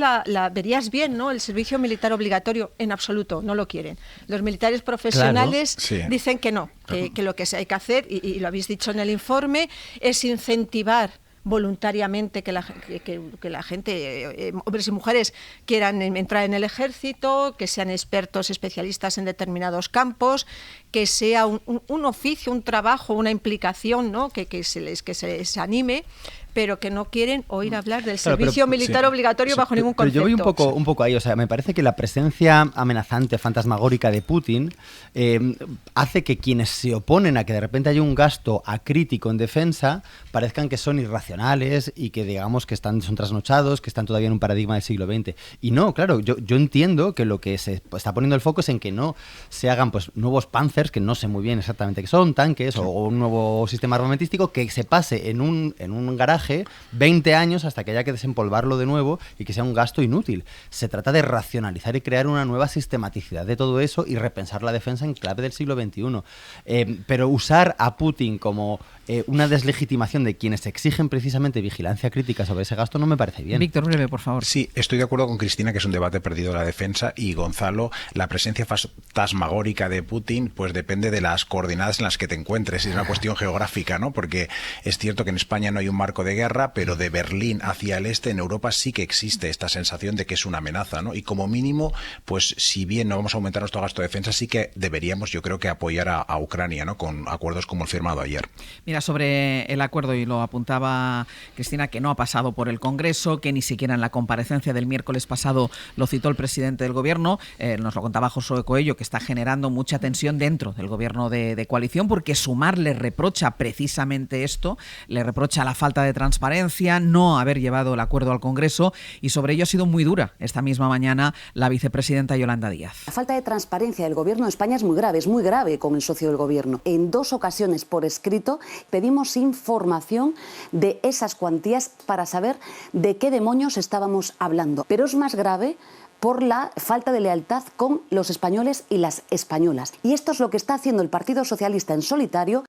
bien, ¿no?, el servicio militar obligatorio? En absoluto, no lo quieren. Los militares profesionales dicen que no, que lo que hay que hacer, y lo habéis dicho en el informe, es incentivar voluntariamente que la gente, hombres y mujeres, quieran entrar en el ejército, que sean expertos, especialistas en determinados campos, que sea un oficio, un trabajo, una implicación, ¿no?, que se les anime, pero que no quieren oír hablar del servicio militar obligatorio bajo ningún concepto. Pero yo voy un poco ahí, o sea, me parece que la presencia amenazante, fantasmagórica de Putin hace que quienes se oponen a que de repente haya un gasto acrítico en defensa parezcan que son irracionales y que digamos que son trasnochados, que están todavía en un paradigma del siglo XX. Y no, claro, yo entiendo que lo que se está poniendo el foco es en que no se hagan pues nuevos Panzers, que no sé muy bien exactamente qué son, tanques o un nuevo sistema armamentístico, que se pase en un garaje 20 años hasta que haya que desempolvarlo de nuevo y que sea un gasto inútil. Se trata de racionalizar y crear una nueva sistematicidad de todo eso y repensar la defensa en clave del siglo XXI. Pero usar a Putin como una deslegitimación de quienes exigen precisamente vigilancia crítica sobre ese gasto no me parece bien. Víctor, breve, por favor. Sí, estoy de acuerdo con Cristina que es un debate perdido de la defensa, y Gonzalo, la presencia fantasmagórica de Putin pues depende de las coordenadas en las que te encuentres, es una cuestión geográfica, ¿no? Porque es cierto que en España no hay un marco de guerra, pero de Berlín hacia el este en Europa sí que existe esta sensación de que es una amenaza, ¿no? Y como mínimo, pues si bien no vamos a aumentar nuestro gasto de defensa, sí que deberíamos, yo creo, que apoyar a Ucrania, ¿no?, con acuerdos como el firmado ayer. Mira, sobre el acuerdo, y lo apuntaba Cristina, que no ha pasado por el Congreso, que ni siquiera en la comparecencia del miércoles pasado lo citó el presidente del Gobierno, nos lo contaba Josué Coello, que está generando mucha tensión dentro del Gobierno de coalición, porque Sumar le reprocha precisamente esto, le reprocha la falta de transparencia, no haber llevado el acuerdo al Congreso, y sobre ello ha sido muy dura esta misma mañana la vicepresidenta Yolanda Díaz. La falta de transparencia del Gobierno de España es muy grave con el socio del Gobierno. En 2 ocasiones por escrito pedimos información de esas cuantías para saber de qué demonios estábamos hablando. Pero es más grave por la falta de lealtad con los españoles y las españolas. Y esto es lo que está haciendo el Partido Socialista en solitario.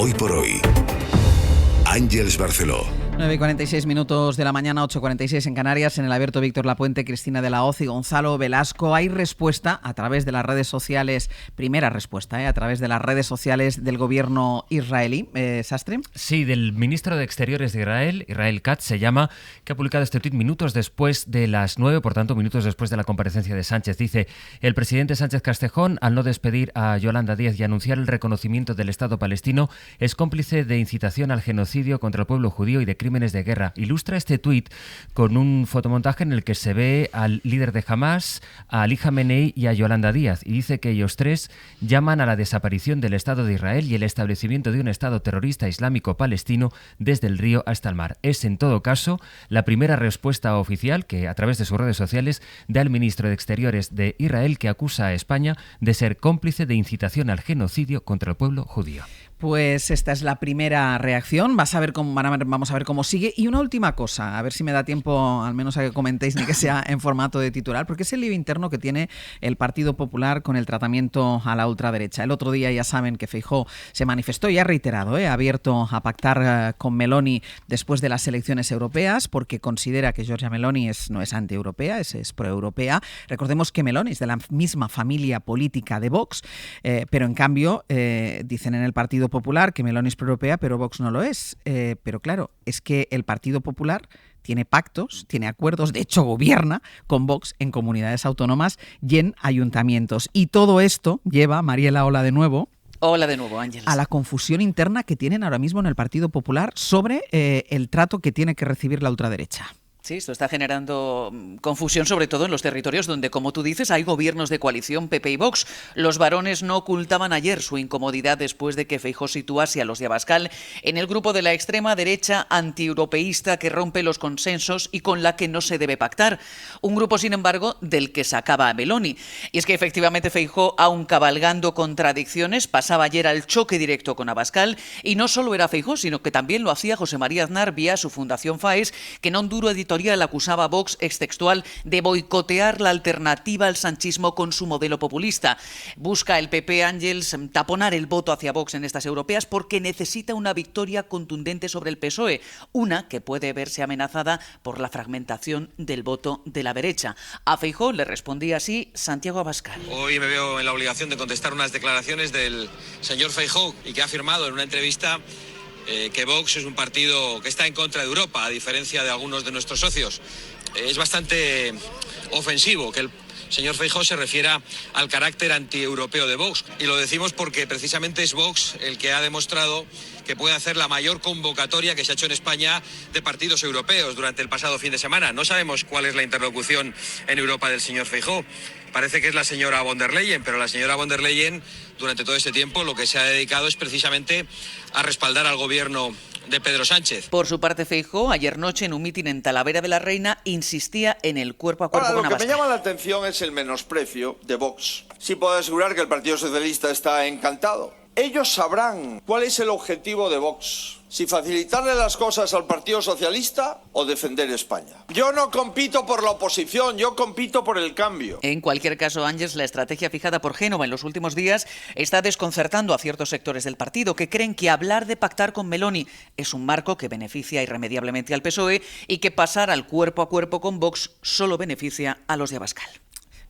Hoy por hoy. Ángeles Barceló. 9:46 de la mañana, 8:46 en Canarias. En el abierto, Víctor Lapuente, Cristina de la Hoz y Gonzalo Velasco. Hay respuesta a través de las redes sociales, primera respuesta, a través de las redes sociales del gobierno israelí. ¿Sastre? Sí, del ministro de Exteriores de Israel, Israel Katz se llama, que ha publicado este tuit minutos después de las 9, por tanto, minutos después de la comparecencia de Sánchez. Dice: el presidente Sánchez Castejón, al no despedir a Yolanda Díaz y anunciar el reconocimiento del Estado palestino, es cómplice de incitación al genocidio contra el pueblo judío y de crímenes de guerra. Ilustra este tuit con un fotomontaje en el que se ve al líder de Hamas, a Ali Khamenei y a Yolanda Díaz, y dice que ellos tres llaman a la desaparición del Estado de Israel y el establecimiento de un Estado terrorista islámico palestino desde el río hasta el mar. Es, en todo caso, la primera respuesta oficial que, a través de sus redes sociales, da el ministro de Exteriores de Israel, que acusa a España de ser cómplice de incitación al genocidio contra el pueblo judío. Pues esta es la primera reacción. Vamos a ver cómo sigue. Y una última cosa, a ver si me da tiempo al menos a que comentéis, ni que sea en formato de titular, porque es el lío interno que tiene el Partido Popular con el tratamiento a la ultraderecha. El otro día ya saben que Feijóo se manifestó y ha reiterado, abierto a pactar con Meloni después de las elecciones europeas, porque considera que Giorgia Meloni no es antieuropea, es proeuropea. Recordemos que Meloni es de la misma familia política de Vox, pero en cambio dicen en el Partido Popular que Meloni es proeuropea, pero Vox no lo es. Pero claro, es que el Partido Popular tiene pactos, tiene acuerdos, de hecho gobierna con Vox en comunidades autónomas y en ayuntamientos. Y todo esto lleva, Mariela, hola de nuevo. Hola de nuevo, Ángeles. A la confusión interna que tienen ahora mismo en el Partido Popular sobre el trato que tiene que recibir la ultraderecha. Sí, esto está generando confusión, sobre todo en los territorios donde, como tú dices, hay gobiernos de coalición PP y Vox. Los varones no ocultaban ayer su incomodidad después de que Feijóo situase a los de Abascal en el grupo de la extrema derecha antieuropeísta que rompe los consensos y con la que no se debe pactar. Un grupo, sin embargo, del que sacaba a Meloni. Y es que efectivamente Feijóo, aun cabalgando contradicciones, pasaba ayer al choque directo con Abascal, y no solo era Feijóo, sino que también lo hacía José María Aznar vía su Fundación FAES, que en un duro editorial acusaba a Vox, extextual, de boicotear la alternativa al sanchismo con su modelo populista. Busca el PP, Ángels, taponar el voto hacia Vox en estas europeas porque necesita una victoria contundente sobre el PSOE, una que puede verse amenazada por la fragmentación del voto de la derecha. A Feijóo le respondía así Santiago Abascal. Hoy me veo en la obligación de contestar unas declaraciones del señor Feijóo, y que ha afirmado en una entrevista que Vox es un partido que está en contra de Europa, a diferencia de algunos de nuestros socios. Es bastante ofensivo que el señor Feijóo se refiera al carácter antieuropeo de Vox, y lo decimos porque precisamente es Vox el que ha demostrado que puede hacer la mayor convocatoria que se ha hecho en España de partidos europeos durante el pasado fin de semana. No sabemos cuál es la interlocución en Europa del señor Feijóo. Parece que es la señora von der Leyen, pero la señora von der Leyen durante todo este tiempo lo que se ha dedicado es precisamente a respaldar al gobierno de Pedro Sánchez. Por su parte, Feijóo, ayer noche en un mitin en Talavera de la Reina, insistía en el cuerpo a cuerpo con Abascal. Lo que me llama la atención es el menosprecio de Vox. Sí puedo asegurar que el Partido Socialista está encantado. Ellos sabrán cuál es el objetivo de Vox. Si facilitarle las cosas al Partido Socialista o defender España. Yo no compito por la oposición, yo compito por el cambio. En cualquier caso, Ángels, la estrategia fijada por Génova en los últimos días está desconcertando a ciertos sectores del partido que creen que hablar de pactar con Meloni es un marco que beneficia irremediablemente al PSOE y que pasar al cuerpo a cuerpo con Vox solo beneficia a los de Abascal.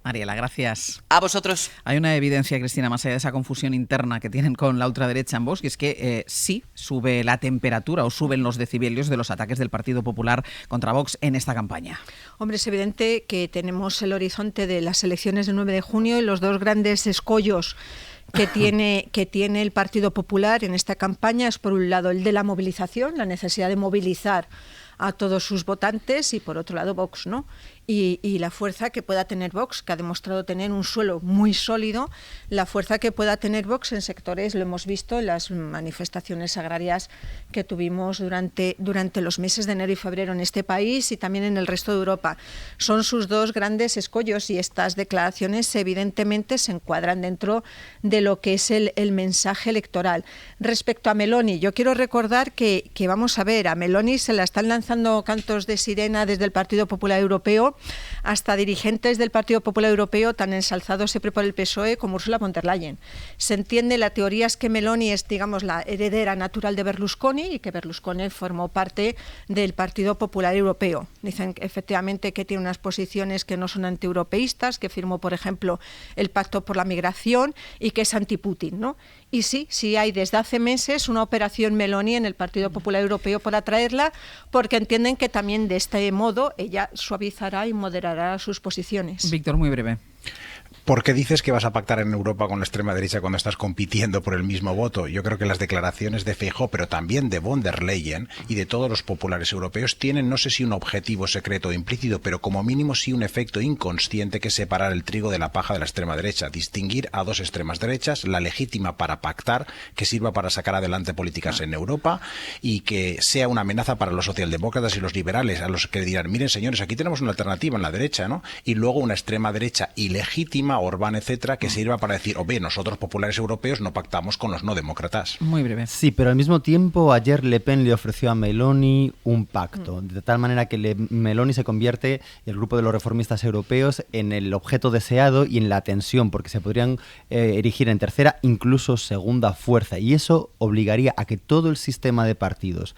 Mariela, gracias. A vosotros. Hay una evidencia, Cristina, más allá de esa confusión interna que tienen con la ultraderecha en Vox, y es que sí sube la temperatura o suben los decibelios de los ataques del Partido Popular contra Vox en esta campaña. Hombre, es evidente que tenemos el horizonte de las elecciones del 9 de junio y los dos grandes escollos que tiene el Partido Popular en esta campaña es, por un lado, el de la movilización, la necesidad de movilizar a todos sus votantes, y por otro lado Vox, ¿no? Y la fuerza que pueda tener Vox, que ha demostrado tener un suelo muy sólido, la fuerza que pueda tener Vox en sectores, lo hemos visto en las manifestaciones agrarias que tuvimos durante los meses de enero y febrero en este país y también en el resto de Europa. Son sus dos grandes escollos, y estas declaraciones evidentemente se encuadran dentro de lo que es el mensaje electoral. Respecto a Meloni, yo quiero recordar que vamos a ver, a Meloni se la están lanzando cantos de sirena desde el Partido Popular Europeo Europeo, hasta dirigentes del Partido Popular Europeo tan ensalzados siempre por el PSOE como Ursula von der Leyen. Se entiende, la teoría es que Meloni es, digamos, la heredera natural de Berlusconi y que Berlusconi formó parte del Partido Popular Europeo. Dicen efectivamente que tiene unas posiciones que no son antieuropeístas, que firmó, por ejemplo, el Pacto por la Migración y que es anti-Putin, ¿no? Y sí hay desde hace meses una operación Meloni en el Partido Popular Europeo por atraerla, porque entienden que también de este modo ella suavizará y moderará sus posiciones. Víctor, muy breve. ¿Por qué dices que vas a pactar en Europa con la extrema derecha cuando estás compitiendo por el mismo voto? Yo creo que las declaraciones de Feijóo, pero también de von der Leyen y de todos los populares europeos tienen, no sé si un objetivo secreto o implícito, pero como mínimo sí un efecto inconsciente, que es separar el trigo de la paja de la extrema derecha, distinguir a dos extremas derechas, la legítima para pactar, que sirva para sacar adelante políticas en Europa y que sea una amenaza para los socialdemócratas y los liberales, a los que dirán, miren señores, aquí tenemos una alternativa en la derecha, ¿no? Y luego una extrema derecha ilegítima, Orbán, etcétera, que sirva para decir, nosotros populares europeos no pactamos con los no demócratas. Muy breve. Sí, pero al mismo tiempo ayer Le Pen le ofreció a Meloni un pacto, de tal manera que Meloni se convierte, el grupo de los reformistas europeos, en el objeto deseado y en la tensión, porque se podrían erigir en tercera, incluso segunda fuerza, y eso obligaría a que todo el sistema de partidos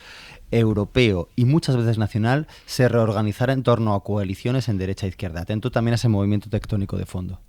europeo y muchas veces nacional se reorganizara en torno a coaliciones en derecha e izquierda. Atento también a ese movimiento tectónico de fondo.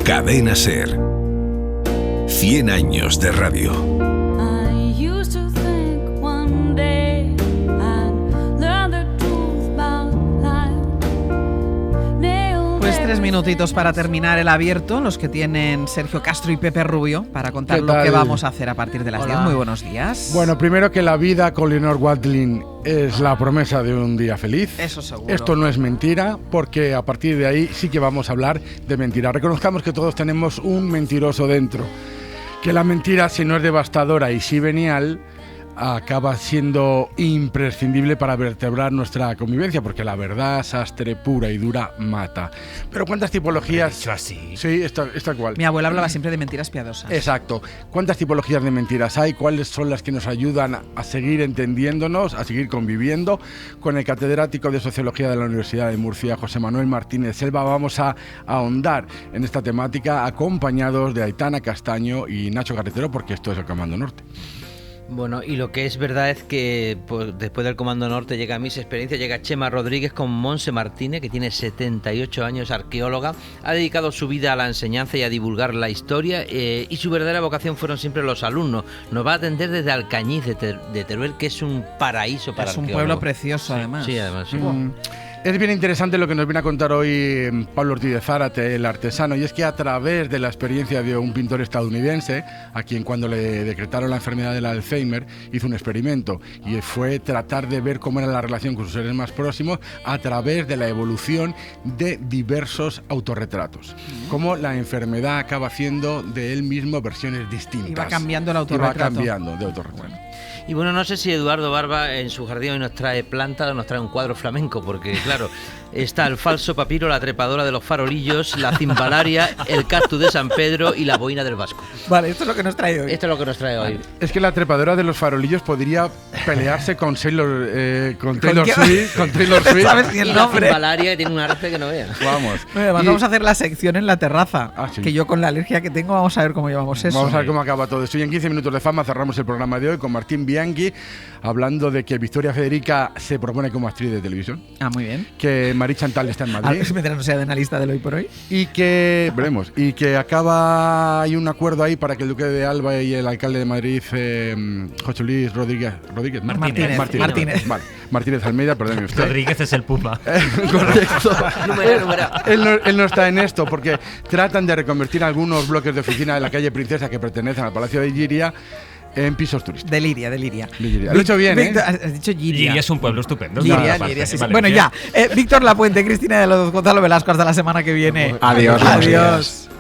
Cadena SER. 100 años de radio. Pues 3 minutos minutitos para terminar el abierto, los que tienen Sergio Castro y Pepe Rubio, para contar lo que vamos a hacer a partir de las 10. Muy buenos días. Bueno, primero que la vida con Leonor Watling es la promesa de un día feliz. Eso seguro. Esto no es mentira, porque a partir de ahí sí que vamos a hablar de mentira. Reconozcamos que todos tenemos un mentiroso dentro. Que la mentira, si no es devastadora y si venial, acaba siendo imprescindible para vertebrar nuestra convivencia, porque la verdad, sastre pura y dura, mata. Pero ¿cuántas tipologías? Dicho así. Sí, está cual. Mi abuela hablaba siempre de mentiras piadosas. Exacto. ¿Cuántas tipologías de mentiras hay? ¿Cuáles son las que nos ayudan a seguir entendiéndonos, a seguir conviviendo? Con el catedrático de Sociología de la Universidad de Murcia, José Manuel Martínez Selva, vamos a ahondar en esta temática, acompañados de Aitana Castaño y Nacho Carretero, porque esto es el Comando Norte. Bueno, y lo que es verdad es que pues, después del Comando Norte llega Mis Experiencias, llega Chema Rodríguez con Monse Martínez, que tiene 78 años, arqueóloga, ha dedicado su vida a la enseñanza y a divulgar la historia, y su verdadera vocación fueron siempre los alumnos. Nos va a atender desde Alcañiz de Teruel, que es un paraíso para arqueólogos. Es un pueblo precioso, además. Sí, además. Sí. Es bien interesante lo que nos viene a contar hoy Pablo Ortiz de Zárate, el artesano, y es que a través de la experiencia de un pintor estadounidense, a quien cuando le decretaron la enfermedad del Alzheimer, hizo un experimento, y fue tratar de ver cómo era la relación con sus seres más próximos a través de la evolución de diversos autorretratos. Cómo la enfermedad acaba haciendo de él mismo versiones distintas. Iba cambiando el autorretrato. Iba cambiando de autorretrato. Y bueno, no sé si Eduardo Barba en su jardín hoy nos trae plantas o nos trae un cuadro flamenco, porque claro, está el falso papiro, la trepadora de los farolillos, la cimbalaria, el cactus de San Pedro y la boina del Vasco. Vale, esto es lo que nos trae hoy. Esto es lo que nos trae hoy. Es que la trepadora de los farolillos podría pelearse con Taylor Swift. ¿Sabes ni el nombre? La cimbalaria, que tiene una arte que no veas. Vamos. Bueno, vamos a hacer la sección en la terraza, sí. Que yo con la alergia que tengo vamos a ver cómo llevamos eso. Vamos a ver cómo acaba todo esto. Y en 15 minutos de fama cerramos el programa de hoy con Martín Bianchi, hablando de que Victoria Federica se propone como actriz de televisión. Ah, muy bien. Que Marí Chantal está en Madrid. Mientras no sea de analista del Hoy por Hoy. Y que, veremos, y que hay un acuerdo ahí para que el duque de Alba y el alcalde de Madrid, José Luis Rodríguez Martínez. Vale, Martínez Almeida, perdóneme usted. Rodríguez es el Puma. Correcto. Él no está en esto porque tratan de reconvertir algunos bloques de oficina de la calle Princesa que pertenecen al Palacio de Lliria en pisos turísticos. De Liria. Lo he dicho bien, Víctor, has dicho Lliria. Lliria es un pueblo estupendo. Liria, sí. Bueno, ya. Víctor Lapuente, Cristina de los Gonzalo Velasco, hasta la semana que viene. Adiós.